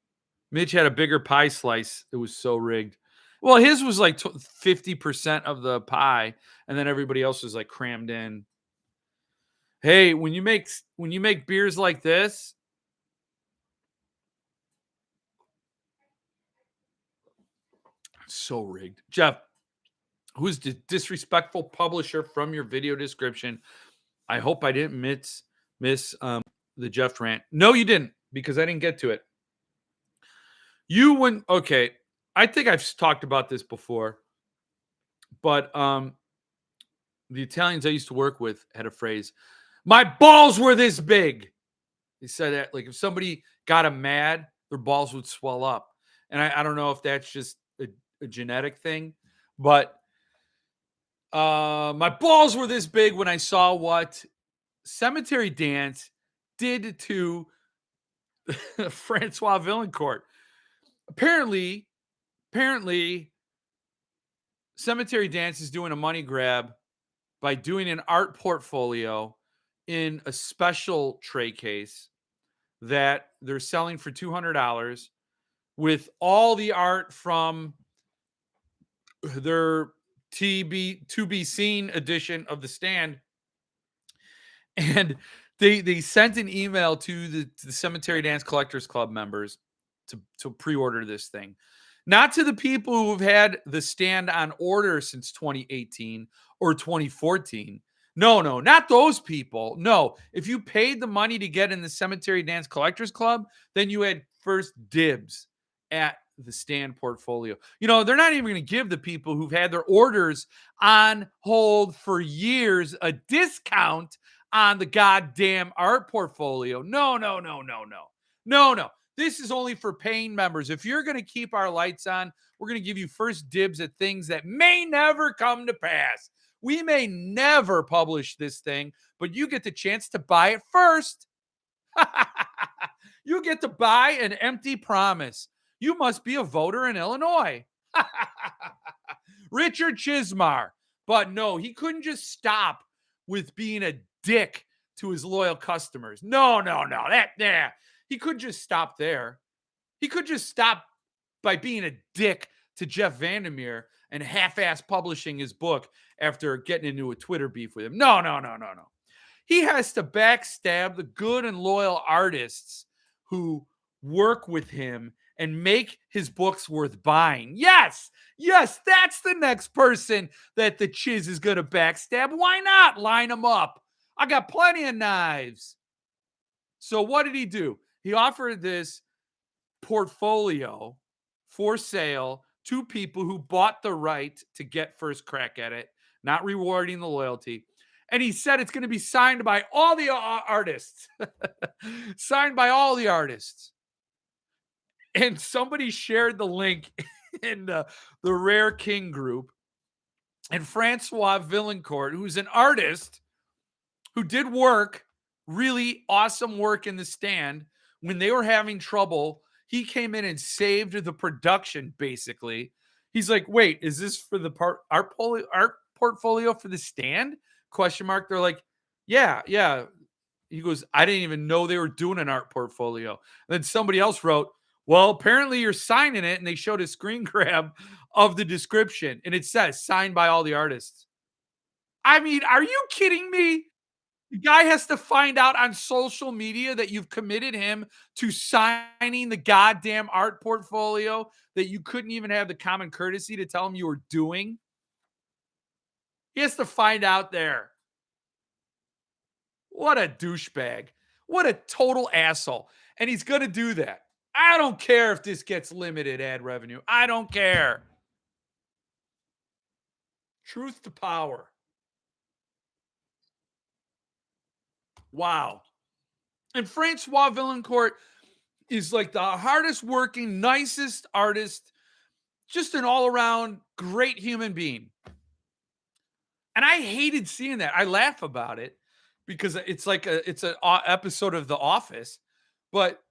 Mitch had a bigger pie slice. It was so rigged. Well, his was like 50% of the pie, and then everybody else was like crammed in. Hey, when you make beers like this, so rigged. Jeff, who's the disrespectful publisher from your video description? I hope I didn't miss the Jeff rant. No, you didn't, because I didn't get to it. You wouldn't. Okay, I think I've talked about this before, but the Italians I used to work with had a phrase, my balls were this big. They said that, like, if somebody got them mad, their balls would swell up. And I don't know if that's just a genetic thing, but my balls were this big when I saw what Cemetery Dance did to Francois Villancourt. Apparently, Cemetery Dance is doing a money grab by doing an art portfolio in a special tray case that they're selling for $200 with all the art from their to be seen edition of The Stand. And they sent an email to the Cemetery Dance Collectors Club members to pre-order this thing. Not to the people who've had the stand on order since 2018 or 2014. No, no, not those people. No, if you paid the money to get in the Cemetery Dance Collectors Club, then you had first dibs at the stand portfolio. They're not even going to give the people who've had their orders on hold for years a discount on the goddamn art portfolio. No, no, no, no, no. No, no. This is only for paying members. If you're going to keep our lights on, we're going to give you first dibs at things that may never come to pass. We may never publish this thing, but you get the chance to buy it first. You get to buy an empty promise. You must be a voter in Illinois. Richard Chismar. But no, he couldn't just stop with being a dick to his loyal customers. No, no, no. He could just stop there. He could just stop by being a dick to Jeff Vandermeer and half-ass publishing his book after getting into a Twitter beef with him. No, no, no, no, no. He has to backstab the good and loyal artists who work with him and make his books worth buying. Yes, yes, that's the next person that the Chiz is going to backstab. Why not line them up? I got plenty of knives. So what did he do? He offered this portfolio for sale to people who bought the right to get first crack at it, not rewarding the loyalty. And he said it's going to be signed by all the artists. Signed by all the artists. And somebody shared the link in the Rare King group. And Francois Villancourt, who's an artist who did work, really awesome work in the stand, when they were having trouble, he came in and saved the production, basically. He's like, wait, is this for the art portfolio for the stand? Question mark. They're like, yeah. He goes, I didn't even know they were doing an art portfolio. And then somebody else wrote, well, apparently you're signing it. And they showed a screen grab of the description. And it says, signed by all the artists. I mean, are you kidding me? The guy has to find out on social media that you've committed him to signing the goddamn art portfolio that you couldn't even have the common courtesy to tell him you were doing. He has to find out there. What a douchebag. What a total asshole. And he's going to do that. I don't care if this gets limited ad revenue. I don't care. Truth to power. Wow. And Francois Villancourt is like the hardest working, nicest artist, just an all around great human being. And I hated seeing that. I laugh about it because it's like it's an episode of The Office, but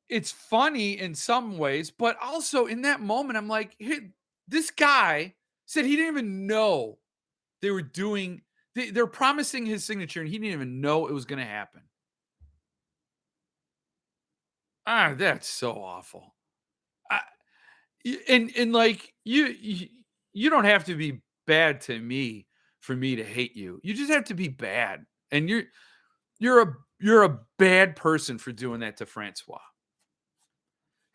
it's funny in some ways. But also in that moment, I'm like, hey, this guy said he didn't even know they were doing. They're promising his signature, and he didn't even know it was going to happen. That's so awful. And like you don't have to be bad to me for me to hate you. You just have to be bad, and you're a bad person for doing that to Francois.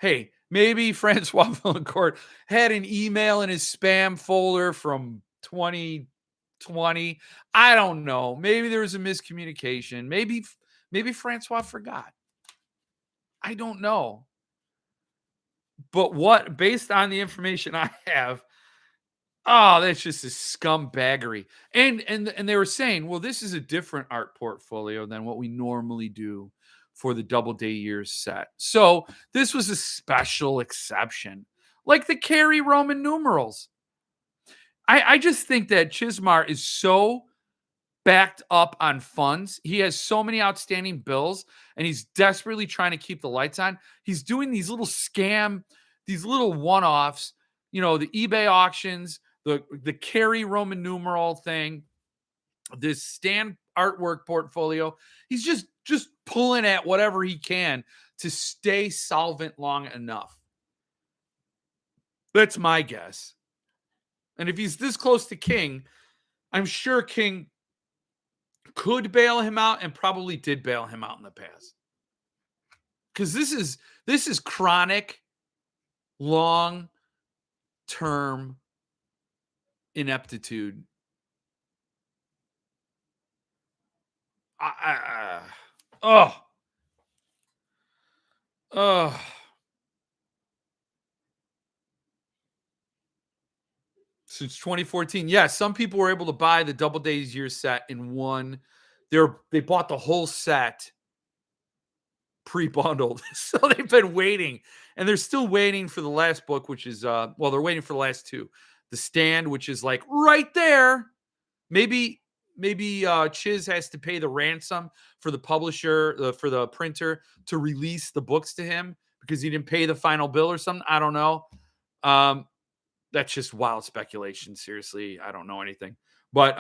Hey, maybe Francois Villancourt had an email in his spam folder from 2020. I don't know. Maybe there was a miscommunication. Maybe Francois forgot. I don't know. But based on the information I have, that's just a scumbaggery. And they were saying, well, this is a different art portfolio than what we normally do for the Doubleday Years set. So this was a special exception, like the Carey Roman numerals. I just think that Chismar is so backed up on funds. He has so many outstanding bills, and he's desperately trying to keep the lights on. He's doing these little these little one-offs, the eBay auctions, the Carey Roman numeral thing, this stand artwork portfolio. He's just pulling at whatever he can to stay solvent long enough. That's my guess. And if he's this close to King, I'm sure King could bail him out and probably did bail him out in the past. Because this is chronic. long-term ineptitude. Oh. Since 2014. Yeah, some people were able to buy the Double Days Year set in one. They bought the whole set pre-bundled. So they've been waiting. And they're still waiting for the last book, which is they're waiting for the last two. The Stand, which is like right there. Maybe Chiz has to pay the ransom for the publisher, for the printer to release the books to him because he didn't pay the final bill or something. I don't know. That's just wild speculation. Seriously, I don't know anything. But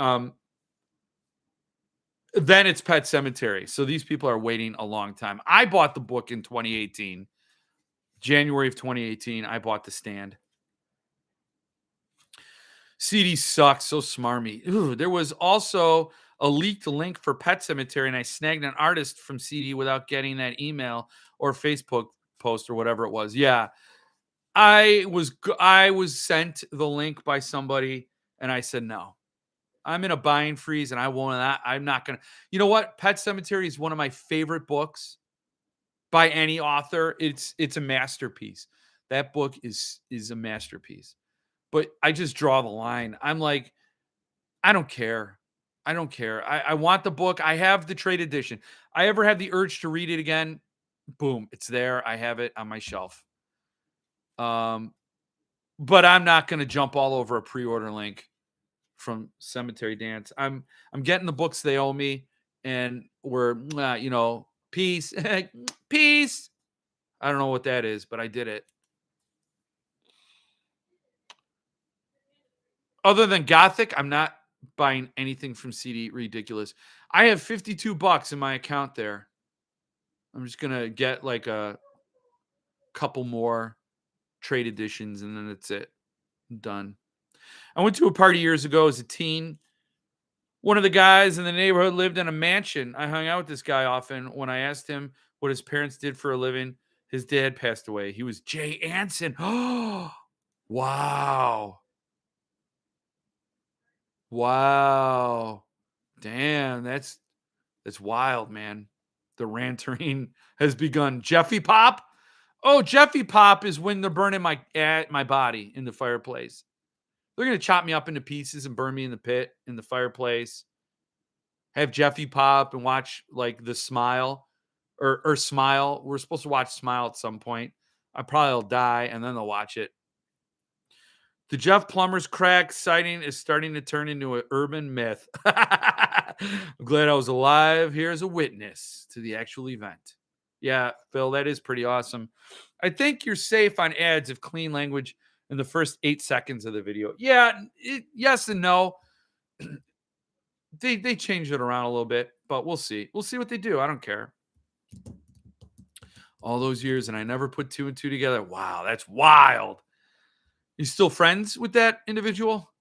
then it's Pet Sematary. So these people are waiting a long time. I bought the book in 2018. January of 2018, I bought The Stand. CD sucks. So smarmy. Ooh, there was also a leaked link for Pet Sematary, and I snagged an artist from CD without getting that email or Facebook post or whatever it was. Yeah. I was sent the link by somebody, and I said no. I'm in a buying freeze, and I won't. I'm not gonna. You know what? Pet Sematary is one of my favorite books by any author. It's a masterpiece. That book is a masterpiece. But I just draw the line. I'm like, I don't care. I don't care. I want the book. I have the trade edition. I ever have the urge to read it again? Boom, it's there. I have it on my shelf. But I'm not going to jump all over a pre-order link from Cemetery Dance. I'm getting the books they owe me, and we're peace, peace. I don't know what that is, but I did it. Other than Gothic, I'm not buying anything from CD. Ridiculous. I have $52 in my account there. I'm just gonna get like a couple more trade editions, and then that's it. I'm done. I went to a party years ago as a teen. One of the guys in the neighborhood lived in a mansion. I hung out with this guy often. When I asked him what his parents did for a living, his dad passed away. He was Jay Anson. Oh, wow. Wow. Damn, that's wild, man. The rantering has begun. Jeffy Pop? Oh, Jeffy Pop is when they're burning my body in the fireplace. They're going to chop me up into pieces and burn me in the pit in the fireplace. Have Jeffy Pop and watch like The Smile or Smile. We're supposed to watch Smile at some point. I probably will die and then they'll watch it. The Jeff Plummer's crack sighting is starting to turn into an urban myth. I'm glad I was alive here as a witness to the actual event. Yeah, Phil, that is pretty awesome. I think you're safe on ads if clean language in the first 8 seconds of the video. Yeah, yes and no. They changed it around a little bit, but we'll see. We'll see what they do. I don't care. All those years, and I never put 2 and 2 together. Wow, that's wild. You still friends with that individual?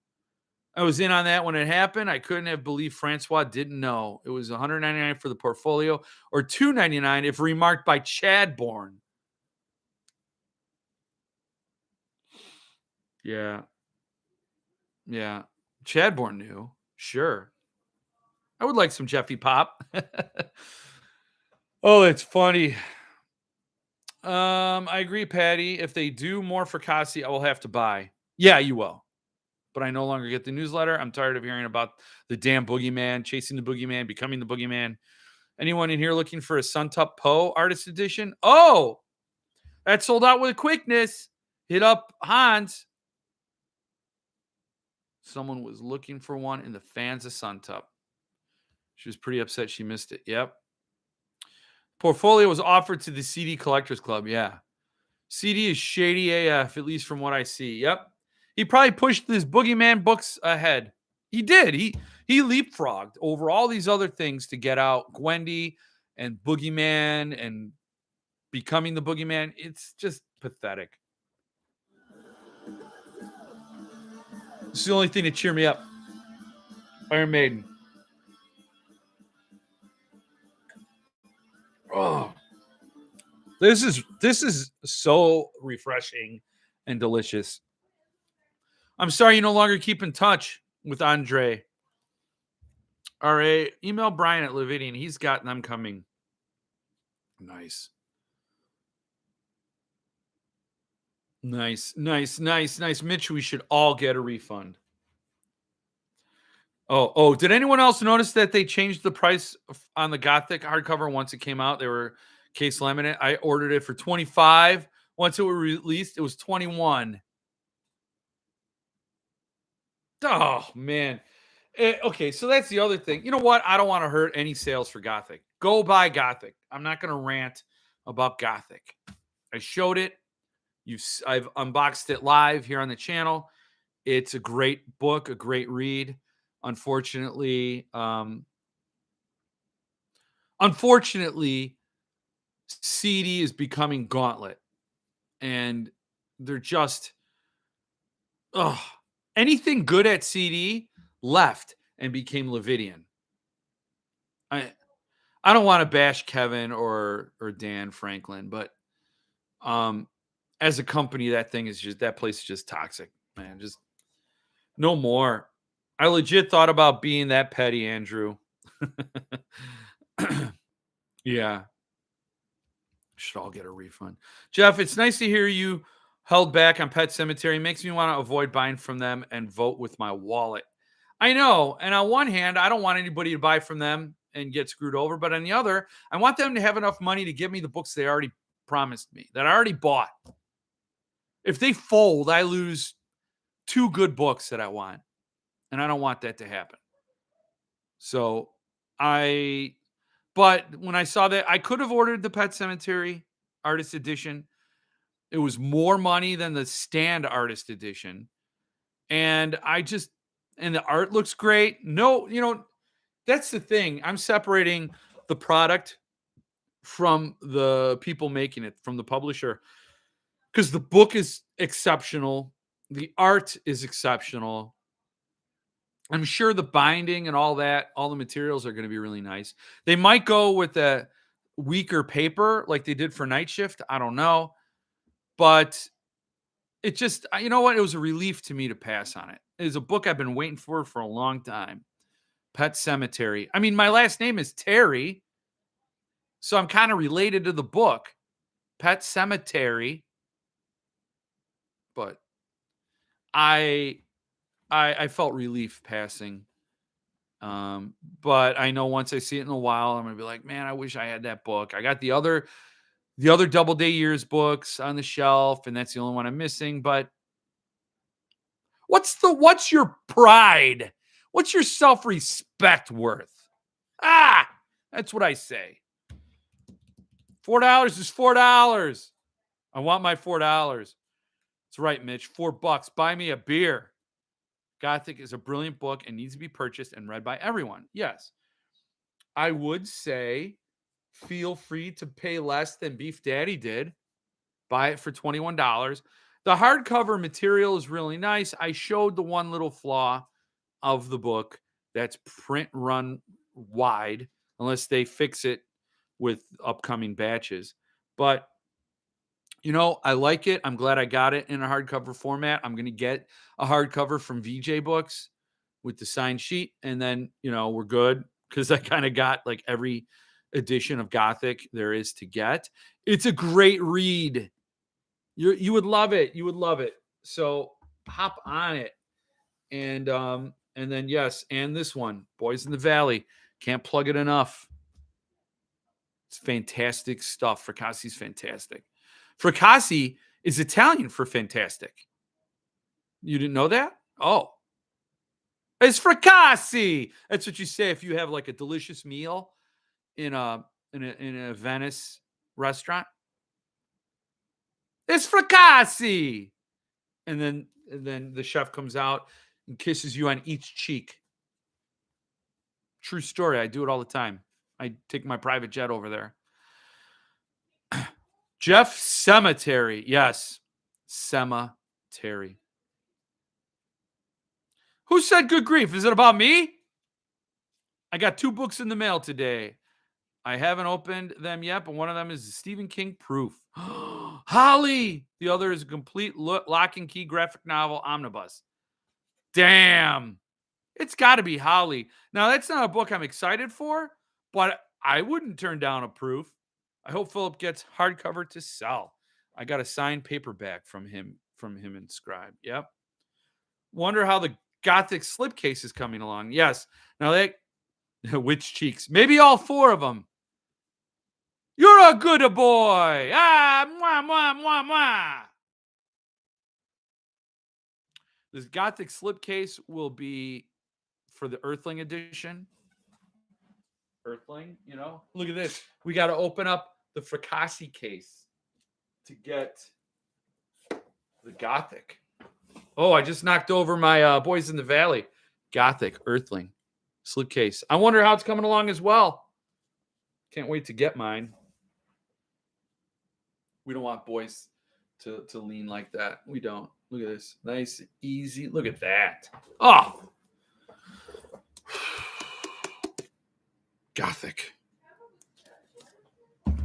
I was in on that when it happened. I couldn't have believed Francois didn't know. It was $199 for the portfolio or $299 if remarked by Chadbourne. Yeah. Yeah. Chadbourne knew. Sure. I would like some Jeffy Pop. Oh, it's funny. I agree, Patty. If they do more for Kasi, I will have to buy. Yeah, you will. But I no longer get the newsletter. I'm tired of hearing about the damn boogeyman, chasing the boogeyman, becoming the boogeyman. Anyone in here looking for a SUNTUP Poe artist edition? Oh, that sold out with quickness. Hit up Hans. Someone was looking for one in the fans of SUNTUP. She was pretty upset she missed it. Yep. Portfolio was offered to the CD Collectors Club. Yeah. CD is shady AF, at least from what I see. Yep. He probably pushed his boogeyman books ahead. He did. He leapfrogged over all these other things to get out Gwendy and Boogeyman and becoming the boogeyman. It's just pathetic. It's the only thing to cheer me up. Iron Maiden. Oh, this is so refreshing and delicious. I'm sorry you no longer keep in touch with Andre. All right, email Brian at Levidian. He's got them coming. Nice. Nice. Mitch, we should all get a refund. Oh, did anyone else notice that they changed the price on the Gothic hardcover once it came out? They were case laminate. I ordered it for $25. Once it was released, it was $21. Oh, man. Okay, so that's the other thing. You know what? I don't want to hurt any sales for Gothic. Go buy Gothic. I'm not going to rant about Gothic. I showed it. I've unboxed it live here on the channel. It's a great book, a great read. Unfortunately, CD is becoming Gauntlet, and they're just anything good at CD left and became Levidian. I don't want to bash Kevin or Dan Franklin, but as a company, that place is just toxic, man. Just no more. I legit thought about being that petty, Andrew. Yeah. Should all get a refund. Jeff, it's nice to hear you held back on Pet Sematary. Makes me want to avoid buying from them and vote with my wallet. I know. And on one hand, I don't want anybody to buy from them and get screwed over. But on the other, I want them to have enough money to give me the books they already promised me, that I already bought. If they fold, I lose 2 good books that I want. And I don't want that to happen. So but when I saw that, I could have ordered the Pet Sematary Artist Edition. It was more money than the Stand Artist Edition. And the art looks great. No, that's the thing. I'm separating the product from the people making it, from the publisher, because the book is exceptional. The art is exceptional. I'm sure the binding and all the materials are going to be really nice. They might go with a weaker paper like they did for Night Shift. I don't know. But it just, you know what? It was a relief to me to pass on it. It is a book I've been waiting for a long time. Pet Sematary. I mean, my last name is Terry, so I'm kind of related to the book. Pet Sematary. But I felt relief passing. But I know once I see it in a while, I'm gonna be like, man, I wish I had that book. I got the other Doubleday Years books on the shelf, and that's the only one I'm missing. But what's your pride? What's your self-respect worth? That's what I say. $4 is $4. I want my $4. That's right, Mitch. $4. Buy me a beer. Gothic is a brilliant book and needs to be purchased and read by everyone. Yes. I would say feel free to pay less than Beef Daddy did. Buy it for $21. The hardcover material is really nice. I showed the one little flaw of the book. That's print run wide, unless they fix it with upcoming batches. But, I like it. I'm glad I got it in a hardcover format. I'm going to get a hardcover from VJ Books with the signed sheet. And then, we're good, because I kind of got like every edition of Gothic there is to get. It's a great read. You would love it. You would love it. So hop on it. And then, yes, and this one, Boys in the Valley. Can't plug it enough. It's fantastic stuff. Fracassi's fantastic. Fracassi is Italian for fantastic. You didn't know that? Oh. It's Fracassi. That's what you say if you have like a delicious meal in a Venice restaurant. It's Fracassi. And then the chef comes out and kisses you on each cheek. True story. I do it all the time. I take my private jet over there. Jeff Cemetery. Yes. Cemetery. Who said good grief? Is it about me? I got 2 books in the mail today. I haven't opened them yet, but one of them is Stephen King proof. Holly. The other is a complete lock and key graphic novel omnibus. Damn. It's got to be Holly. Now, that's not a book I'm excited for, but I wouldn't turn down a proof. I hope Philip gets hardcover to sell. I got a signed paperback from him inscribed. Yep. Wonder how the Gothic slipcase is coming along. Yes. Now, they which cheeks? Maybe all 4 of them. You're a good boy. Ah, mwah, mwah, mwah, mwah. This Gothic slipcase will be for the Earthling edition. Earthling, you know? Look at this. We got to open up the Fracassi case to get the Gothic. Oh, I just knocked over my Boys in the Valley. Gothic Earthling slipcase. I wonder how it's coming along as well. Can't wait to get mine. We don't want boys to lean like that. We don't. Look at this. Nice, easy. Look at that. Oh. Gothic.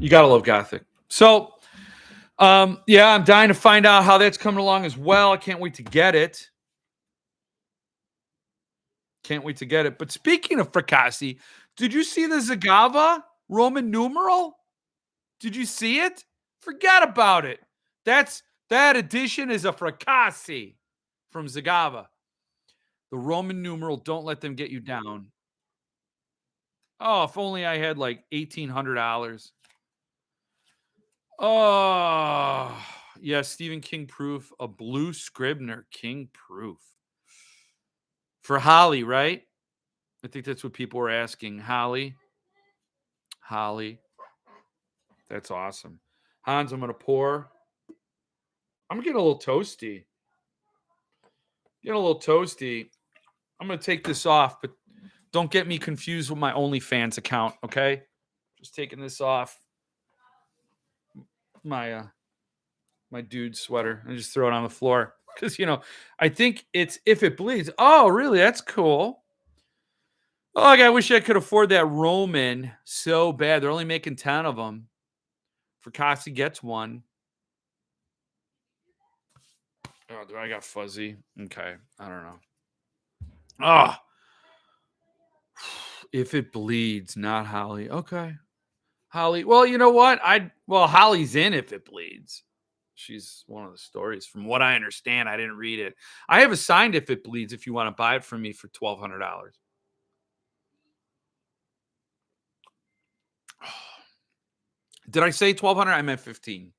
You got to love Gothic. So, yeah, I'm dying to find out how that's coming along as well. I can't wait to get it. Can't wait to get it. But speaking of Fracassi, did you see the Zagava Roman numeral? Did you see it? Forget about it. That edition is a Fracassi from Zagava. The Roman numeral, don't let them get you down. Oh, if only I had like $1,800. Oh, yeah, Stephen King proof, a blue Scribner King proof. For Holly, right? I think that's what people were asking. Holly. That's awesome. Hans, I'm going to pour. I'm getting a little toasty. I'm going to take this off, but don't get me confused with my OnlyFans account, okay? Just taking this off my dude sweater and just throw it on the floor. Because, I think it's If It Bleeds. Oh, really? That's cool. Oh, I wish I could afford that Roman so bad. They're only making 10 of them. Fracassi gets one. Oh, do I got fuzzy? Okay. I don't know. Oh. If It Bleeds, not Holly. Okay. Holly. Well, you know what? Holly's in If It Bleeds. She's one of the stories. From what I understand, I didn't read it. I have a signed If It Bleeds if you want to buy it from me for $1,200. Did I say $1,200? I meant $1,500.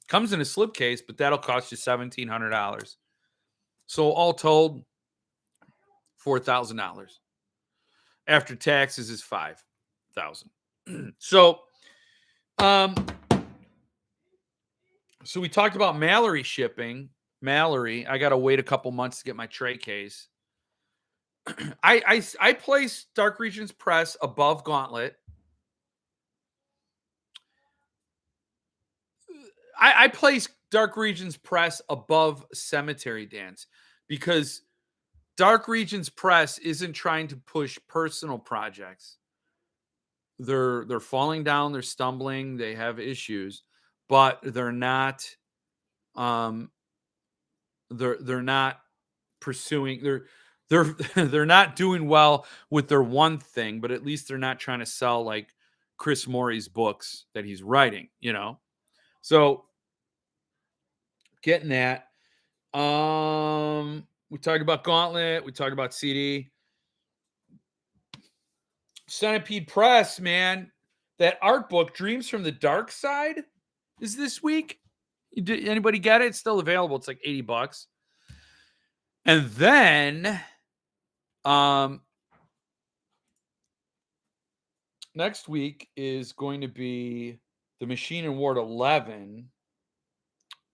Comes in a slipcase, but that'll cost you $1,700. So all told, $4,000. After taxes is $5,000. So we talked about Mallory shipping. Mallory, I got to wait a couple months to get my tray case. I place Dark Regions Press above Gauntlet. I place Dark Regions Press above Cemetery Dance because Dark Regions Press isn't trying to push personal projects. They're falling down, they're stumbling, they have issues, but they're not they're not pursuing they're not doing well with their one thing, but at least they're not trying to sell like Chris Morey's books that he's writing, So getting that. We talked about Gauntlet, we talked about CD. Centipede Press, man. That art book, Dreams from the Dark Side, is this week. Anybody get it? It's still available. It's like $80. And then next week is going to be The Machine in Ward 11.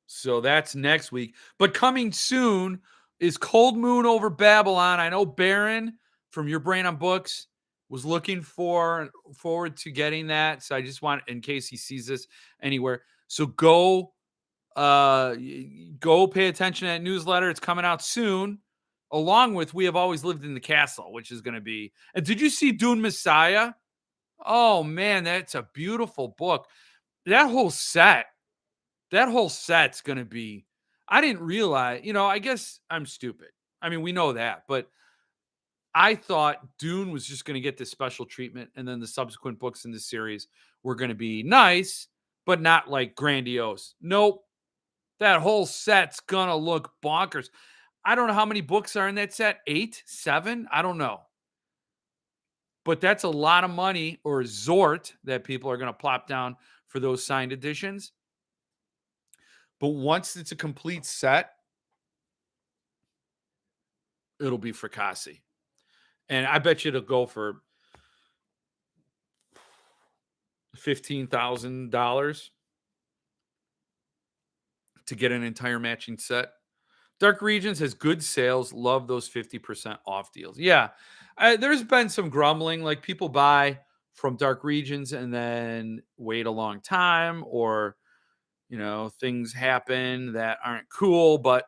So that's next week. But coming soon is Cold Moon Over Babylon. I know Baron from Your Brain on Books was looking forward to getting that. So I just want, in case he sees this anywhere. So go pay attention to that newsletter. It's coming out soon, along with We Have Always Lived in the Castle, which is going to be. And did you see Dune Messiah? Oh man, that's a beautiful book. That whole set's going to be, I didn't realize, I guess I'm stupid. I mean, we know that, but I thought Dune was just going to get this special treatment and then the subsequent books in the series were going to be nice, but not like grandiose. Nope. That whole set's going to look bonkers. I don't know how many books are in that set. 8, 7? I don't know. But that's a lot of money or Zort that people are going to plop down for those signed editions. But once it's a complete set, it'll be fracassi. And I bet you it'll go for $15,000 to get an entire matching set. Dark Regions has good sales. Love those 50% off deals. Yeah. There's been some grumbling, like people buy from Dark Regions and then wait a long time, or, things happen that aren't cool. But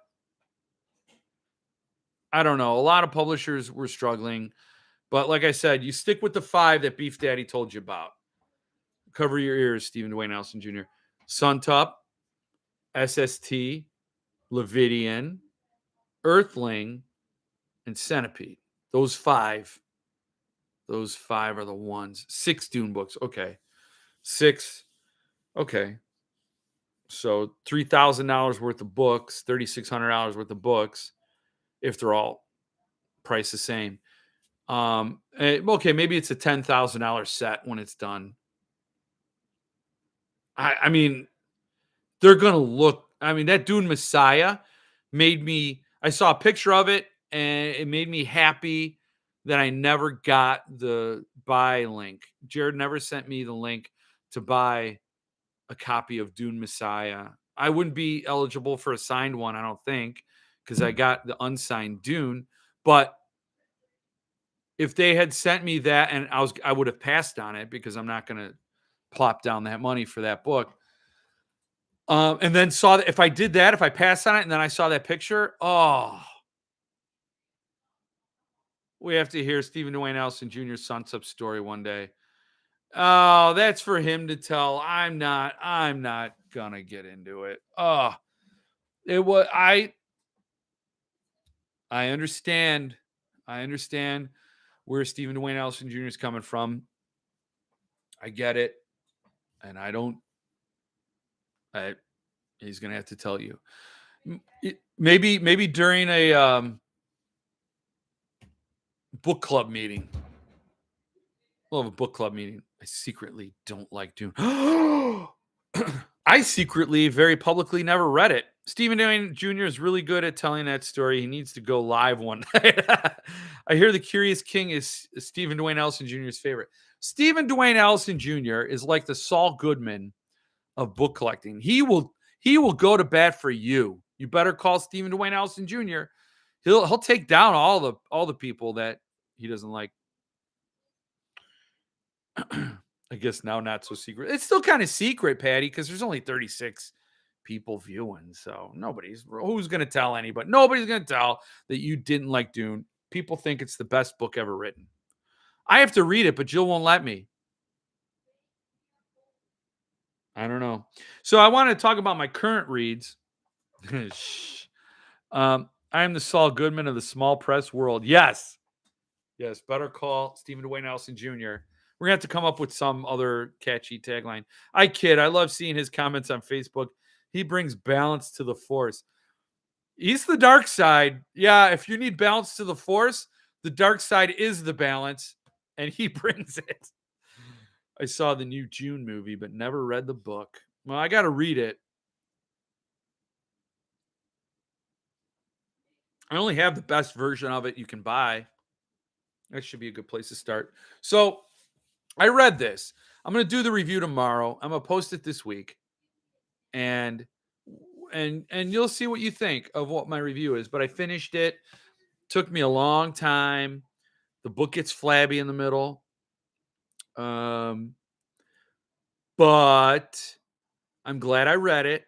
I don't know. A lot of publishers were struggling. But like I said, you stick with the 5 that Beef Daddy told you about. Cover your ears, Stephen Dwayne Allison Jr. SUNTUP, SST, Levidian, Earthling, and Centipede. Those five are the ones. 6 Dune books. Okay. 6. Okay. So $3,000 worth of books, $3,600 worth of books, if they're all priced the same. Okay, maybe it's a $10,000 set when it's done. I mean, they're gonna look. I mean, that Dune Messiah made me. I saw a picture of it, and it made me happy that I never got the buy link. Jared never sent me the link to buy a copy of Dune Messiah. I wouldn't be eligible for a signed one, I don't think, because I got the unsigned Dune. But if they had sent me that, and I would have passed on it because I'm not going to plop down that money for that book. And then saw that if I did that, if I passed on it, and then I saw that picture, we have to hear Stephen Dwayne Allison Jr.'s SUNTUP story one day. Oh, that's for him to tell. I'm not gonna get into it. It was I understand. I understand where Stephen Dwayne Allison Jr. is coming from. I get it. And he's gonna have to tell you. Maybe during a book club meeting. We'll have a book club meeting. I secretly don't like Dune. I secretly, very publicly, never read it. Stephen Dwayne Jr. is really good at telling that story. He needs to go live one night. I hear The Curious King is Stephen Dwayne Allison Jr.'s favorite. Stephen Dwayne Allison Jr. is like the Saul Goodman of book collecting. He will go to bat for you. You better call Stephen Dwayne Allison Jr. He'll take down all the people that he doesn't like. I guess now not so secret. It's still kind of secret, Patty, because there's only 36 people viewing. So who's going to tell anybody? Nobody's going to tell that you didn't like Dune. People think it's the best book ever written. I have to read it, but Jill won't let me. I don't know. So I want to talk about my current reads. I am the Saul Goodman of the small press world. Yes. Better call Stephen Dwayne Allison Jr. We're going to have to come up with some other catchy tagline. I kid. I love seeing his comments on Facebook. He brings balance to the force. He's the dark side. Yeah, if you need balance to the force, the dark side is the balance, and he brings it. I saw the new June movie, but never read the book. Well, I got to read it. I only have the best version of it you can buy. That should be a good place to start. So I read this. I'm going to do the review tomorrow. I'm going to post it this week. And you'll see what you think of what my review is. But I finished it. Took me a long time. The book gets flabby in the middle. But I'm glad I read it.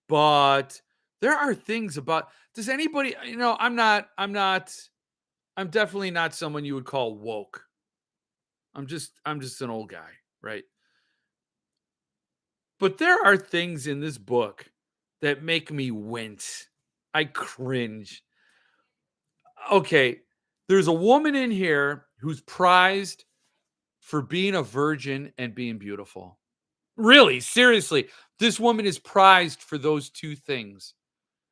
But there are things about, does anybody, I'm definitely not someone you would call woke. I'm just an old guy, right? But there are things in this book that make me wince. I cringe. Okay, there's a woman in here who's prized for being a virgin and being beautiful. Really, seriously, this woman is prized for those two things.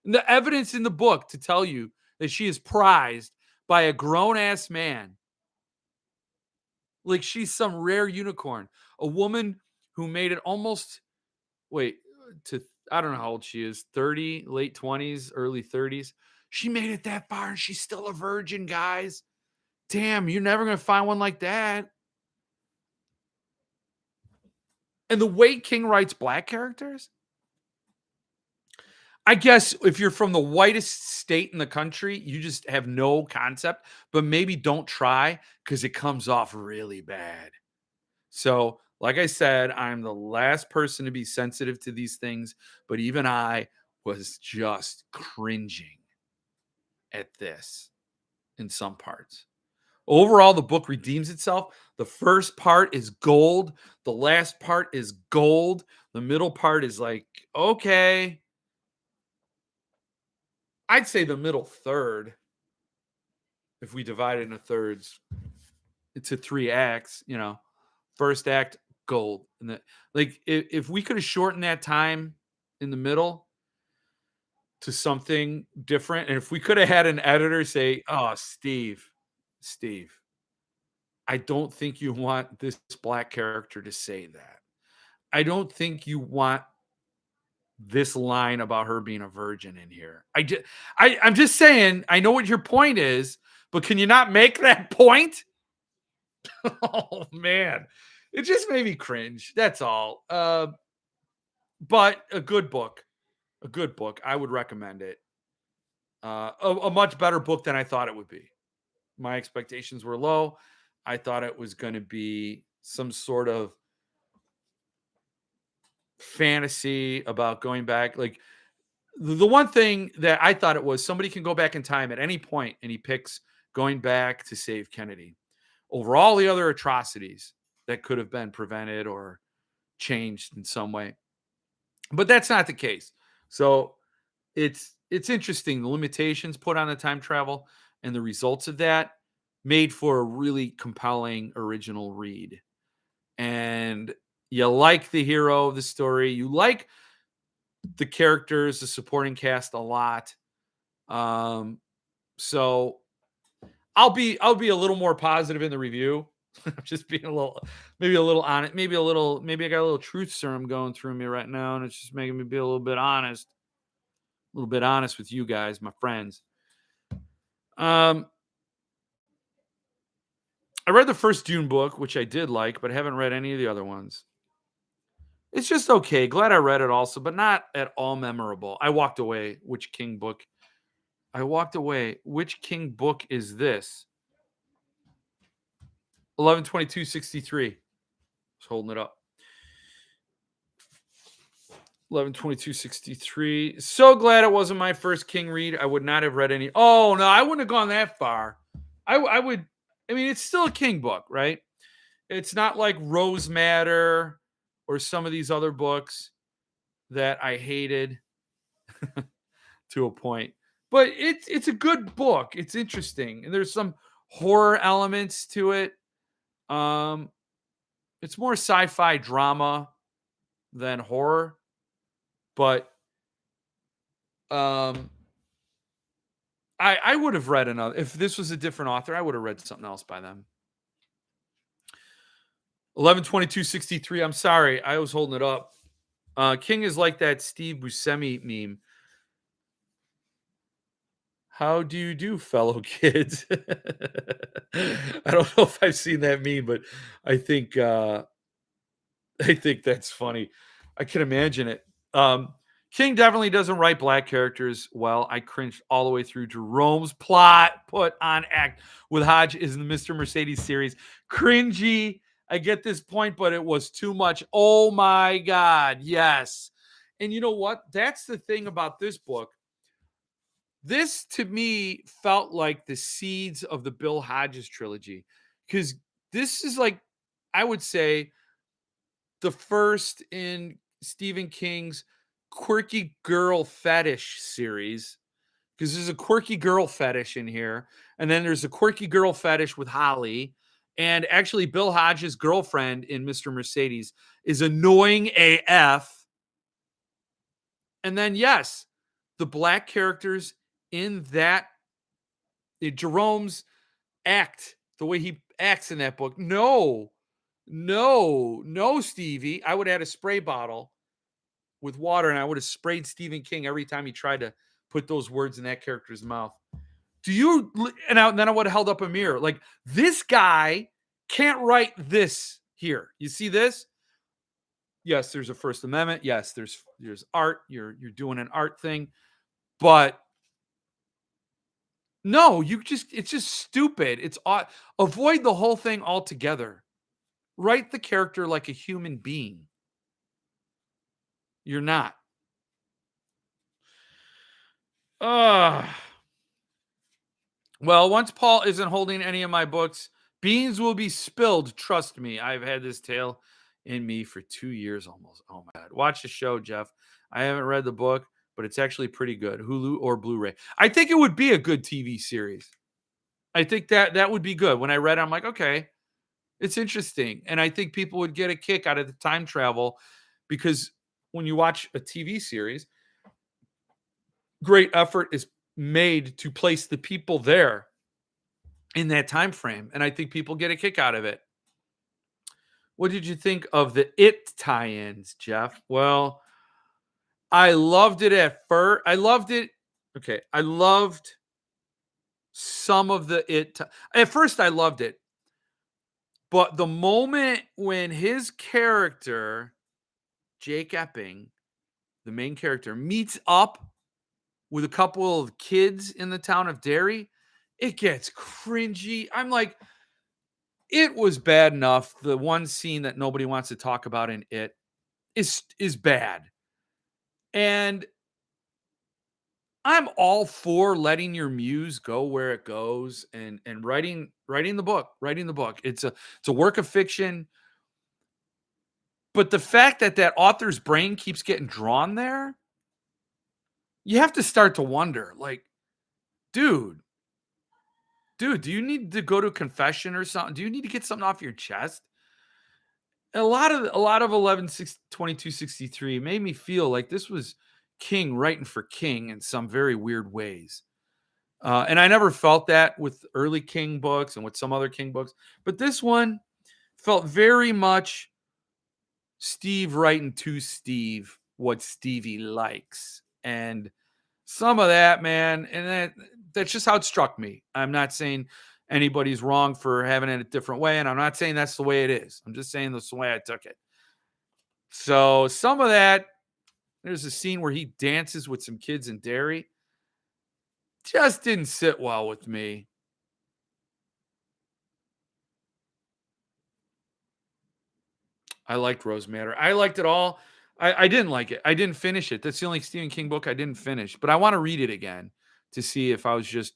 And the evidence in the book to tell you that she is prized by a grown ass man, like she's some rare unicorn, a woman who made it almost, wait, to, I don't know how old she is, 30, late 20s, early 30s. She made it that far and she's still a virgin, guys. Damn, you're never going to find one like that. And the way King writes black characters, I guess if you're from the whitest state in the country, you just have no concept, but maybe don't try because it comes off really bad. So, like I said, I'm the last person to be sensitive to these things, but even I was just cringing at this in some parts. Overall, the book redeems itself. The first part is gold. The last part is gold. The middle part is like, okay. I'd say the middle third, if we divide it into thirds, into 3 acts, first act, gold. And like, if we could have shortened that time in the middle to something different, and if we could have had an editor say, oh, Steve, I don't think you want this black character to say that. I don't think you want this line about her being a virgin in here. I'm just saying, I know what your point is, but can you not make that point? Oh man. It just made me cringe. That's all. But a good book. A good book. I would recommend it. A much better book than I thought it would be. My expectations were low. I thought it was going to be some sort of fantasy about going back. Like, the one thing that I thought it was, somebody can go back in time at any point and he picks going back to save Kennedy over all the other atrocities that could have been prevented or changed in some way. But that's not the case. So it's interesting, the limitations put on the time travel and the results of that made for a really compelling original read. And you like the hero of the story, you like the characters, the supporting cast a lot. So I'll be a little more positive in the review. I'm just being maybe a little honest, maybe I got a little truth serum going through me right now, and it's just making me be a little bit honest with you guys, my friends. I read the first Dune book, which I did like, but I haven't read any of the other ones. It's just okay. Glad I read it also, but not at all memorable. I walked away. Which King book? I walked away. Which King book is this? 11/22/63. Just holding it up. 11/22/63. So glad it wasn't my first King read. I would not have read any. Oh no, I wouldn't have gone that far. I would. I mean, it's still a King book, right? It's not like Rose Matter or some of these other books that I hated to a point. But it's a good book. It's interesting, and there's some horror elements to it. It's more sci-fi drama than horror, but I would have read another, if this was a different author, I would have read something else by them. 11/22/63. I'm sorry, I was holding it up. King is like that Steve Buscemi meme. How do you do, fellow kids? I don't know if I've seen that meme, but I think that's funny. I can imagine it. King definitely doesn't write black characters well. I cringed all the way through. Jerome's plot put on act with Hodge is in the Mr. Mercedes series. Cringy. I get this point, but it was too much. Oh my God. Yes. And you know what? That's the thing about this book. This to me felt like the seeds of the Bill Hodges trilogy, because this is like I would say the first in Stephen King's quirky girl fetish series, because there's a quirky girl fetish in here, and then there's a quirky girl fetish with Holly, and actually Bill Hodges' girlfriend in Mr. Mercedes is annoying AF. And then yes, the black characters in that Jerome's act, the way he acts in that book. No, Stevie. I would add a spray bottle with water and I would have sprayed Stephen King every time he tried to put those words in that character's mouth. Do you, and then I would have held up a mirror. Like, this guy can't write this here. You see this? Yes, there's a First Amendment. Yes, there's art. You're doing an art thing. But no, it's just stupid. It's avoid the whole thing altogether. Write the character like a human being. You're not. Well, once Paul isn't holding any of my books, beans will be spilled. Trust me, I've had this tale in me for 2 years almost. Oh my God. Watch the show, Jeff. I haven't read the book, but it's actually pretty good. Hulu or Blu-ray. I think it would be a good TV series. I think that would be good. When I read it, I'm like, okay, it's interesting. And I think people would get a kick out of the time travel because when you watch a TV series, great effort is made to place the people there in that time frame. And I think people get a kick out of it. What did you think of the It tie-ins, Jeff? Well, I loved it at first. I loved it. Okay. I loved some of the It. At first, I loved it. But the moment when his character, Jake Epping, the main character, meets up with a couple of kids in the town of Derry, it gets cringy. I'm like, it was bad enough. The one scene that nobody wants to talk about in it is bad. And I'm all for letting your muse go where it goes and writing the book. It's a work of fiction. But the fact that author's brain keeps getting drawn there, you have to start to wonder, like, dude, do you need to go to confession or something? Do you need to get something off your chest? A lot of 2263 made me feel like this was King writing for King in some very weird ways. And I never felt that with early King books and with some other King books, but this one felt very much Steve writing to Steve what Stevie likes. And some of that, man, and that's just how it struck me. I'm not saying anybody's wrong for having it a different way, and I'm not saying that's the way it is. I'm just saying that's the way I took it. So some of that, there's a scene where he dances with some kids in Derry. Just didn't sit well with me. I liked Rose Madder. I liked it all. I didn't like it. I didn't finish it. That's the only Stephen King book I didn't finish. But I want to read it again to see if I was just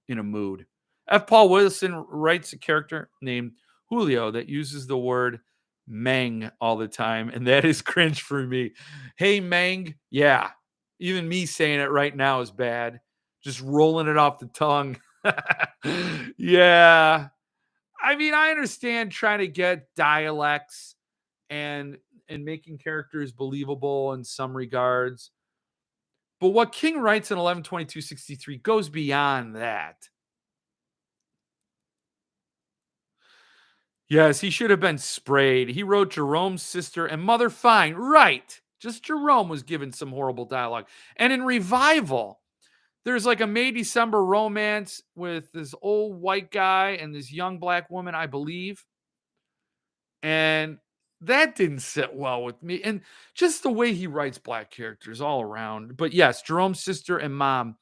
in a mood. F. Paul Wilson writes a character named Julio that uses the word Mang all the time, and that is cringe for me. Hey, Mang. Yeah. Even me saying it right now is bad. Just rolling it off the tongue. Yeah. I mean, I understand trying to get dialects and making characters believable in some regards. But what King writes in 11/22/63 goes beyond that. Yes, he should have been sprayed. He wrote Jerome's sister and mother fine. Right. Just Jerome was given some horrible dialogue. And in Revival, there's like a May December romance with this old white guy and this young black woman, I believe. And that didn't sit well with me. And just the way he writes black characters all around. But yes, Jerome's sister and mom,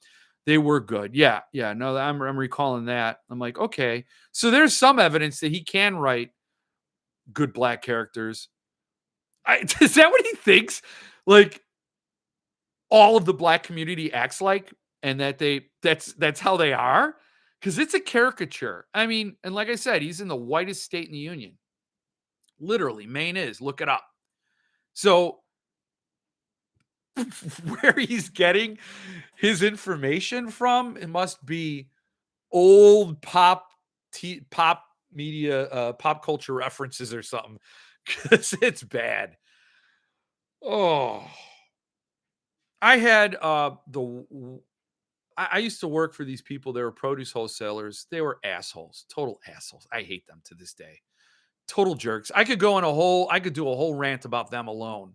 they were good. Yeah. No, I'm recalling that. I'm like, okay. So there's some evidence that he can write good black characters. Is that what he thinks? Like all of the black community acts like, and that's how they are? Because it's a caricature. I mean, and like I said, he's in the whitest state in the union. Literally, Maine is. Look it up. So where he's getting his information from, it must be old pop media, pop culture references or something, because it's bad. Oh, I had I used to work for these people. They were produce wholesalers. They were assholes, total assholes. I hate them to this day. Total jerks. I could do a whole rant about them alone.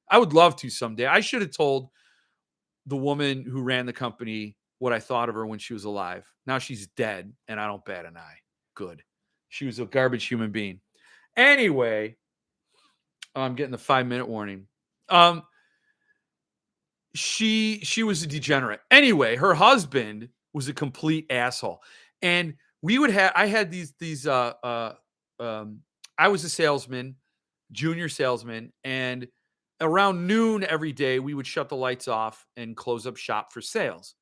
I would love to someday. I should have told the woman who ran the company what I thought of her when she was alive. Now she's dead, and I don't bat an eye. Good. She was a garbage human being. Anyway, I'm getting the 5-minute warning. She was a degenerate. Anyway, her husband was a complete asshole. And I had these I was a salesman, junior salesman, and around noon every day we would shut the lights off and close up shop for sales.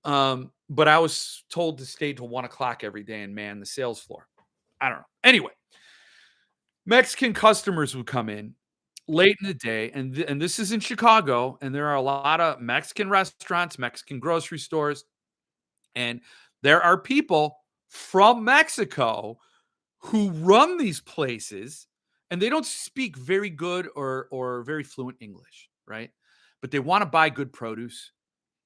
But I was told to stay till 1:00 every day and man the sales floor. I don't know. Anyway, Mexican customers would come in late in the day, and this is in Chicago, and there are a lot of Mexican restaurants, Mexican grocery stores, and there are people from Mexico who run these places, and they don't speak very good or very fluent English, right? But they want to buy good produce,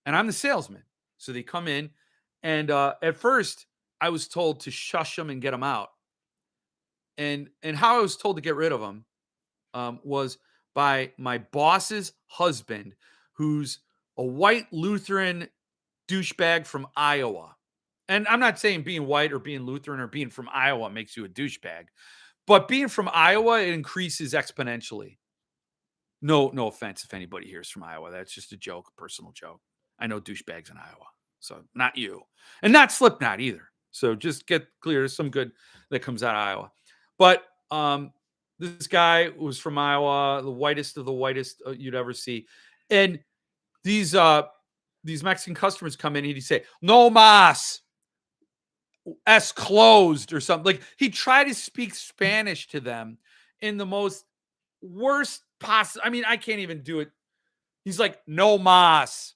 and I'm the salesman, so they come in, and at first I was told to shush them and get them out, and how I was told to get rid of them was by my boss's husband, who's a white Lutheran douchebag from Iowa. And I'm not saying being white or being Lutheran or being from Iowa makes you a douchebag, but being from Iowa, it increases exponentially. No offense if anybody here is from Iowa. That's just a joke, a personal joke. I know douchebags in Iowa, so not you, and not Slipknot either. So just get clear. There's some good that comes out of Iowa, but this guy was from Iowa, the whitest of the whitest you'd ever see, and these Mexican customers come in and he'd say, "No mas, es closed," or something. Like he tried to speak Spanish to them in the most worst possible. I mean, I can't even do it. He's like, "No mas,"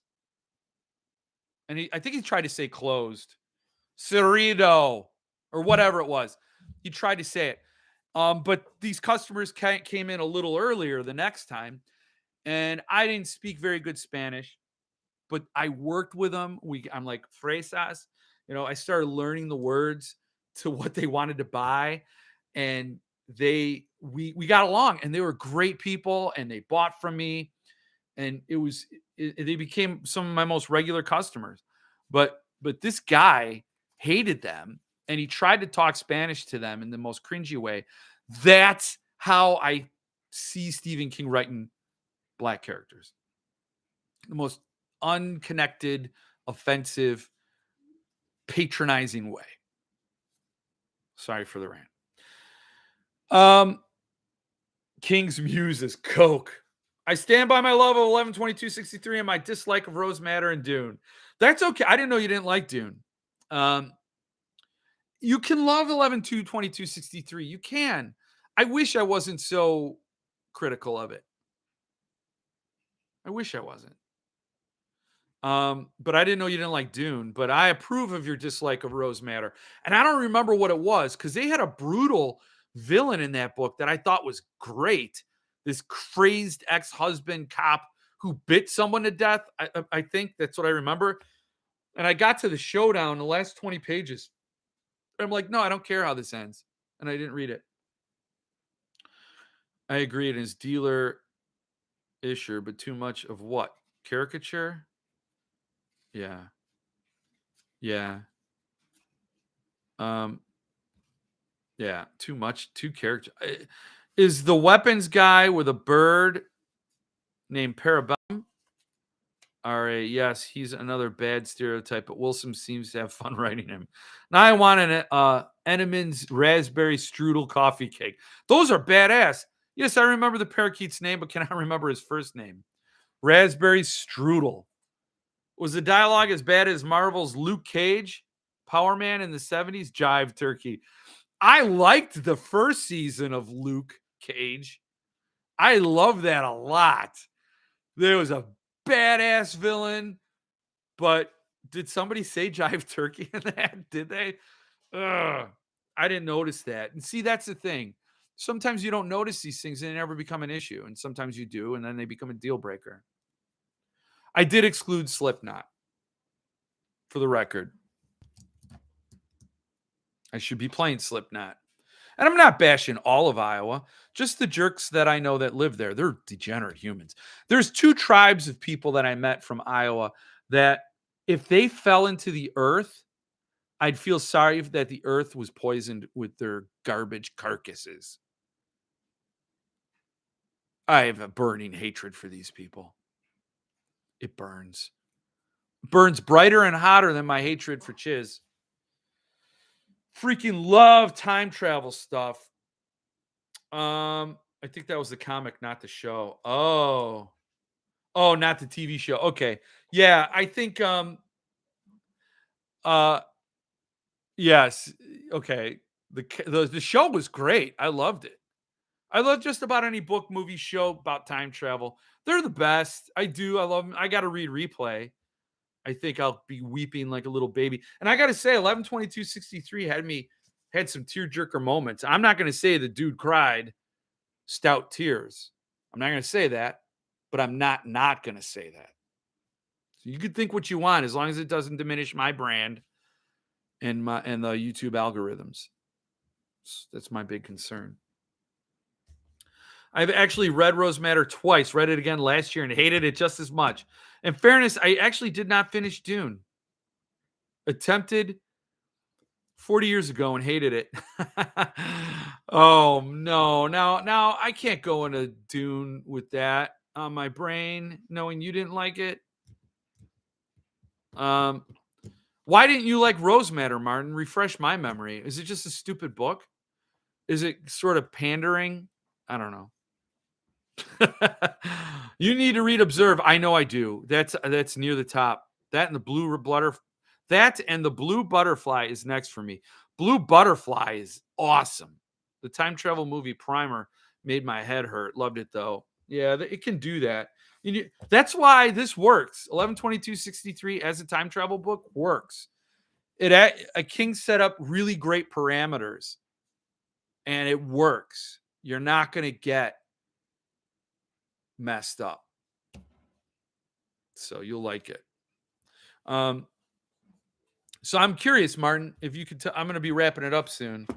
and I think he tried to say closed, cerrido, or whatever it was. He tried to say it. But these customers came in a little earlier the next time, and I didn't speak very good Spanish, but I worked with them. I'm like fresas, I started learning the words to what they wanted to buy, and we got along, and they were great people, and they bought from me, and they became some of my most regular customers. But this guy hated them, and he tried to talk Spanish to them in the most cringy way. That's how I see Stephen King writing black characters. The most unconnected, offensive, patronizing way. Sorry for the rant. King's muse is Coke. I stand by my love of 11/22/63 and my dislike of Rose Madder and Dune. That's okay. I didn't know you didn't like Dune. You can love 11/22/63. You can. I wish I wasn't so critical of it. I wish I wasn't. But I didn't know you didn't like Dune, but I approve of your dislike of Rose Madder. And I don't remember what it was because they had a brutal villain in that book that I thought was great. This crazed ex-husband cop who bit someone to death. I think that's what I remember. And I got to the showdown, the last 20 pages. I'm like, no, I don't care how this ends. And I didn't read it. I agree. It is dealer-isher, but too much of what? Caricature? Yeah. Yeah. Yeah, too much, too character. Is the weapons guy with a bird named Parabellum? Yes, he's another bad stereotype, but Wilson seems to have fun writing him. Now I want an Entenmann's raspberry strudel coffee cake. Those are badass. Yes, I remember the parakeet's name, but can I remember his first name? Raspberry strudel. Was the dialogue as bad as Marvel's Luke Cage, Power Man in the 70s? Jive turkey. I liked the first season of Luke Cage. I love that a lot. There was a badass villain, but did somebody say Jive Turkey in that? Did they? Ugh, I didn't notice that. And see, that's the thing. Sometimes you don't notice these things and they never become an issue. And sometimes you do, and then they become a deal breaker. I did exclude Slipknot, for the record. I should be playing Slipknot. And I'm not bashing all of Iowa, just the jerks that I know that live there. They're degenerate humans. There's 2 tribes of people that I met from Iowa that if they fell into the earth, I'd feel sorry that the earth was poisoned with their garbage carcasses. I have a burning hatred for these people. It burns. Burns brighter and hotter than my hatred for Chiz. Freaking love time travel stuff. I think that was the comic, not the show. Oh, not the TV show. Okay. Yeah, I think yes. Okay. The show was great. I loved it. I love just about any book, movie, show about time travel. They're the best. I do. I love them. I got to read Replay. I think I'll be weeping like a little baby. And I got to say, 11/22/63 had some tearjerker moments. I'm not going to say the dude cried stout tears. I'm not going to say that, but I'm not going to say that. So you could think what you want as long as it doesn't diminish my brand and the YouTube algorithms. That's my big concern. I've actually read Rose Matter twice, read it again last year and hated it just as much. In fairness, I actually did not finish Dune. Attempted 40 years ago and hated it. Oh, no. Now I can't go into Dune with that on my brain, knowing you didn't like it. Why didn't you like Rose Matter, Martin? Refresh my memory. Is it just a stupid book? Is it sort of pandering? I don't know. You need to read Observe. I know I do. That's near the top. That and the Blue Butterfly is next for me. Blue Butterfly is awesome. The time travel movie primer made my head hurt. Loved it though. Yeah, it can do that. That's why this works. 11/22/63 as a time travel book works. King set up really great parameters, and it works. You're not going to get messed up. So you'll like it. So I'm curious, Martin, if you could I'm going to be wrapping it up soon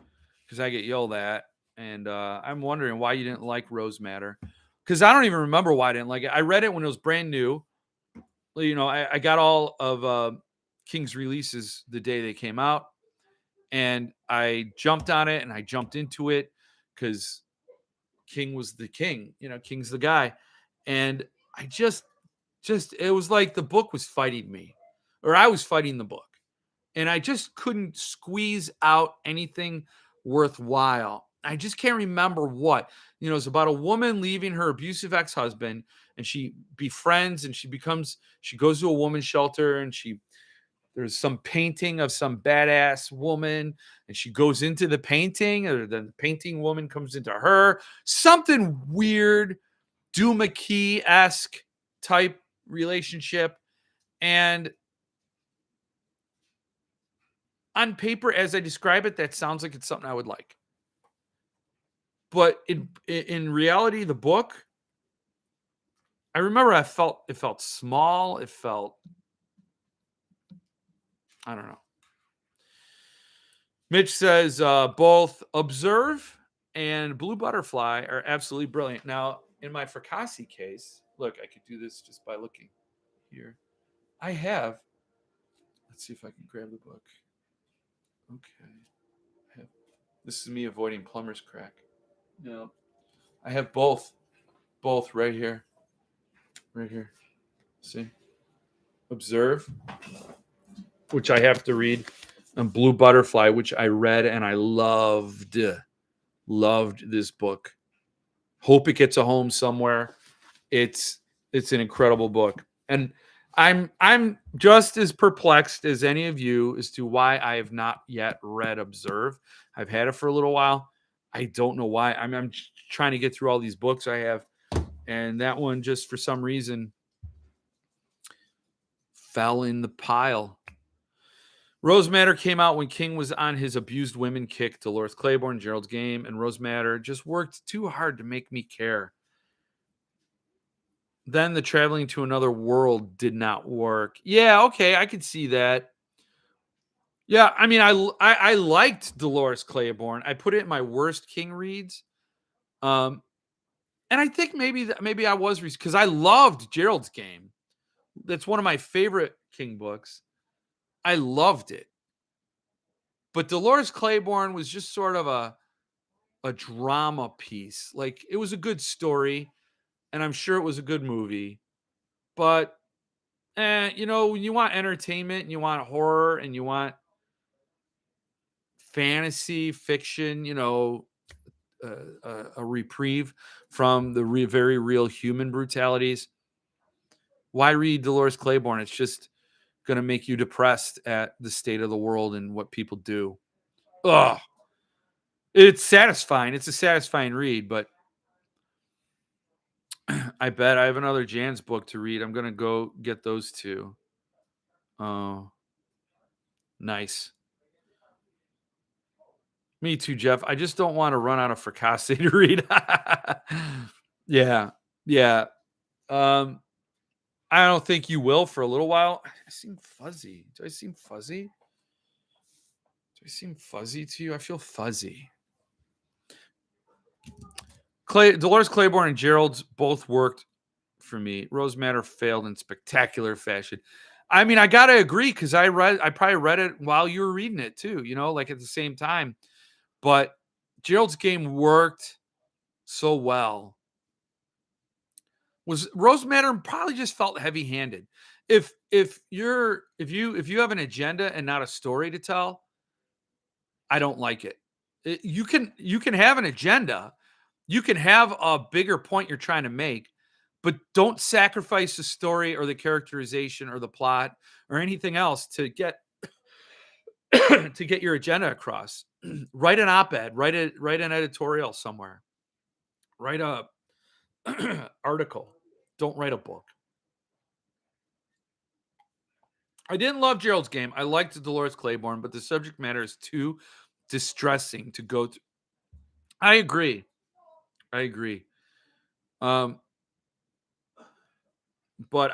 because I get yelled at. And I'm wondering why you didn't like Rose Matter. Because I don't even remember why I didn't like it. I read it when it was brand new. You know, I got all of King's releases the day they came out. And I jumped on it and I jumped into it because King was the king. You know, King's the guy. And I just it was like the book was fighting me, or I was fighting the book, and I just couldn't squeeze out anything worthwhile. I just can't remember what. You know, it's about a woman leaving her abusive ex-husband, and she befriends and she goes to a woman's shelter, and there's some painting of some badass woman, and she goes into the painting, or the painting woman comes into her. Something weird, Duma-Key-esque type relationship. And on paper, as I describe it, that sounds like it's something I would like. But in reality, the book, I remember it felt small. It felt, I don't know. Mitch says both Observe and Blue Butterfly are absolutely brilliant. Now, in my Fracassi case, look, I could do this just by looking here. I have, let's see if I can grab the book. Okay. This is me avoiding plumber's crack. No. I have both right here. Right here. See? Observe, which I have to read, and Blue Butterfly, which I read and I loved this book. Hope it gets a home somewhere. It's an incredible book. And I'm just as perplexed as any of you as to why I have not yet read Observe. I've had it for a little while. I don't know why. I'm trying to get through all these books I have, and that one just for some reason fell in the pile. Rose Madder came out when King was on his abused women kick. Dolores Claiborne, Gerald's Game, and Rose Madder just worked too hard to make me care. Then the traveling to another world did not work. Yeah, okay, I could see that. Yeah, I mean, I liked Dolores Claiborne. I put it in my worst King reads, and I think maybe I was because I loved Gerald's Game. That's one of my favorite King books. I loved it, but Dolores Claiborne was just sort of a drama piece. Like it was a good story, and I'm sure it was a good movie, but you know, when you want entertainment and you want horror and you want fantasy fiction, you know, a reprieve from the very real human brutalities. Why read Dolores Claiborne? It's just going to make you depressed at the state of the world and what people do. Ugh. It's satisfying. It's a satisfying read, but I bet I have another Jan's book to read. I'm going to go get those two. Oh, nice. Me too, Jeff. I just don't want to run out of fricasse to read. Yeah. Yeah. I don't think you will for a little while. I seem fuzzy. Do I seem fuzzy? Do I seem fuzzy to you? I feel fuzzy. Dolores Claiborne and Gerald's both worked for me. Rose Madder failed in spectacular fashion. I mean, I gotta agree because I probably read it while you were reading it too, you know, like at the same time. But Gerald's Game worked so well. Was Rose Madder probably just felt heavy-handed. If you have an agenda and not a story to tell, I don't like it. You can have an agenda, you can have a bigger point you're trying to make, but don't sacrifice the story or the characterization or the plot or anything else to get to get your agenda across. Write an op-ed, write an editorial somewhere. Write a article. Don't write a book. I didn't love Gerald's Game. I liked Dolores Claiborne, but the subject matter is too distressing to go to. I agree. But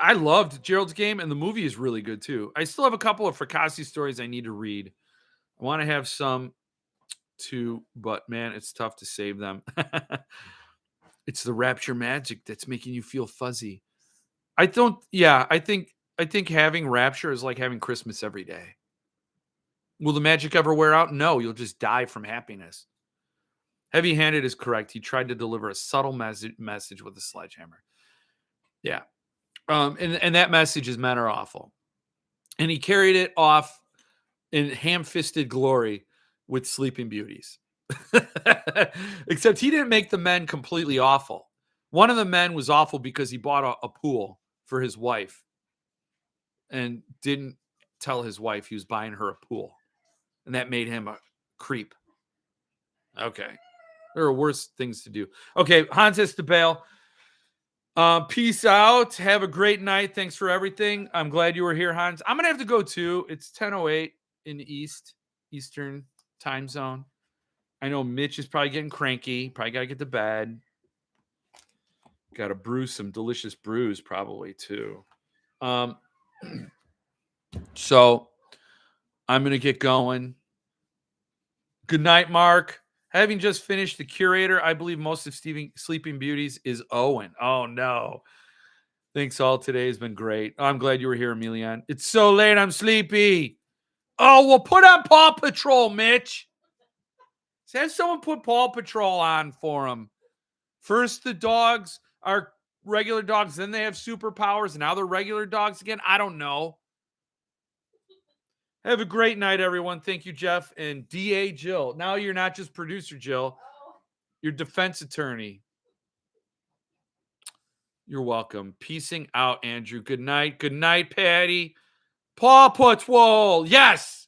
I loved Gerald's Game, and the movie is really good too. I still have a couple of Fracassi stories I need to read. I want to have some too, but man, it's tough to save them. It's the rapture magic that's making you feel fuzzy. I think having rapture is like having Christmas every day. Will the magic ever wear out? No, you'll just die from happiness. Heavy-handed is correct. He tried to deliver a subtle message with a sledgehammer. Yeah. And that message is men are awful. And he carried it off in ham-fisted glory with Sleeping Beauties. Except he didn't make the men completely awful. One of the men was awful because he bought a pool for his wife and didn't tell his wife he was buying her a pool. And that made him a creep. Okay. There are worse things to do. Okay, Hans has to bail. Peace out. Have a great night. Thanks for everything. I'm glad you were here, Hans. I'm going to have to go too. It's 10:08 in the Eastern time zone. I know Mitch is probably getting cranky. Probably got to get to bed. Got to brew some delicious brews probably too. So I'm going to get going. Good night, Mark. Having just finished The Curator, I believe most of Sleeping Beauties is Owen. Oh, no. Thanks all. Today has been great. I'm glad you were here, Emilian. It's so late. I'm sleepy. Oh, well, put on Paw Patrol, Mitch. Have someone put Paw Patrol on for him. First, the dogs are regular dogs. Then they have superpowers. Now they're regular dogs again. I don't know. Have a great night, everyone. Thank you, Jeff. And DA Jill. Now you're not just producer Jill. You're defense attorney. You're welcome. Peacing out, Andrew. Good night. Good night, Patty. Paw Patrol. Yes.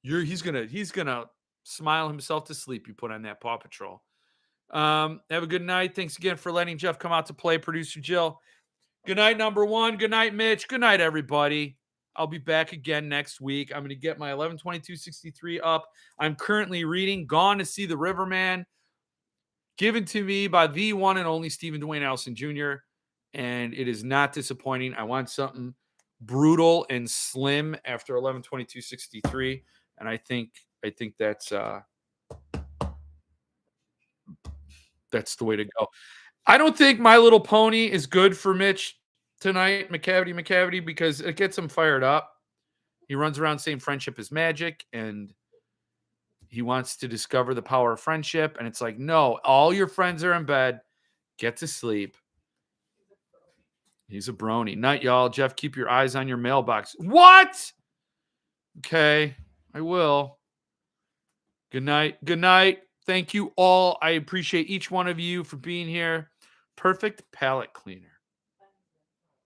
He's gonna smile himself to sleep. You put on that Paw Patrol. Have a good night. Thanks again for letting Jeff come out to play. Producer Jill. Good night, number one. Good night, Mitch. Good night, everybody. I'll be back again next week. I'm going to get my 11/22/63 up. I'm currently reading Gone to See the Riverman, given to me by the one and only Stephen Dwayne Allison Jr., and it is not disappointing. I want something brutal and slim after 11/22/63, and I think that's the way to go. I don't think My Little Pony is good for Mitch tonight, McCavity, because it gets him fired up. He runs around saying friendship is magic, and he wants to discover the power of friendship. And it's like, no, all your friends are in bed. Get to sleep. He's a brony. Night, y'all. Jeff, keep your eyes on your mailbox. What? Okay, I will. Good night. Good night. Thank you all. I appreciate each one of you for being here. Perfect palate cleaner.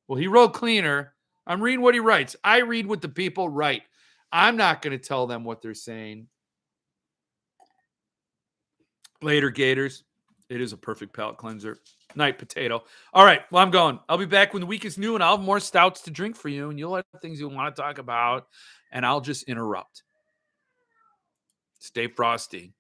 Well, he wrote cleaner. I'm reading what he writes. I read what the people write. I'm not going to tell them what they're saying. Later, Gators. It is a perfect palate cleanser. Night, potato. All right. Well, I'm going. I'll be back when the week is new, and I'll have more stouts to drink for you, and you'll have things you want to talk about, and I'll just interrupt. Stay frosty.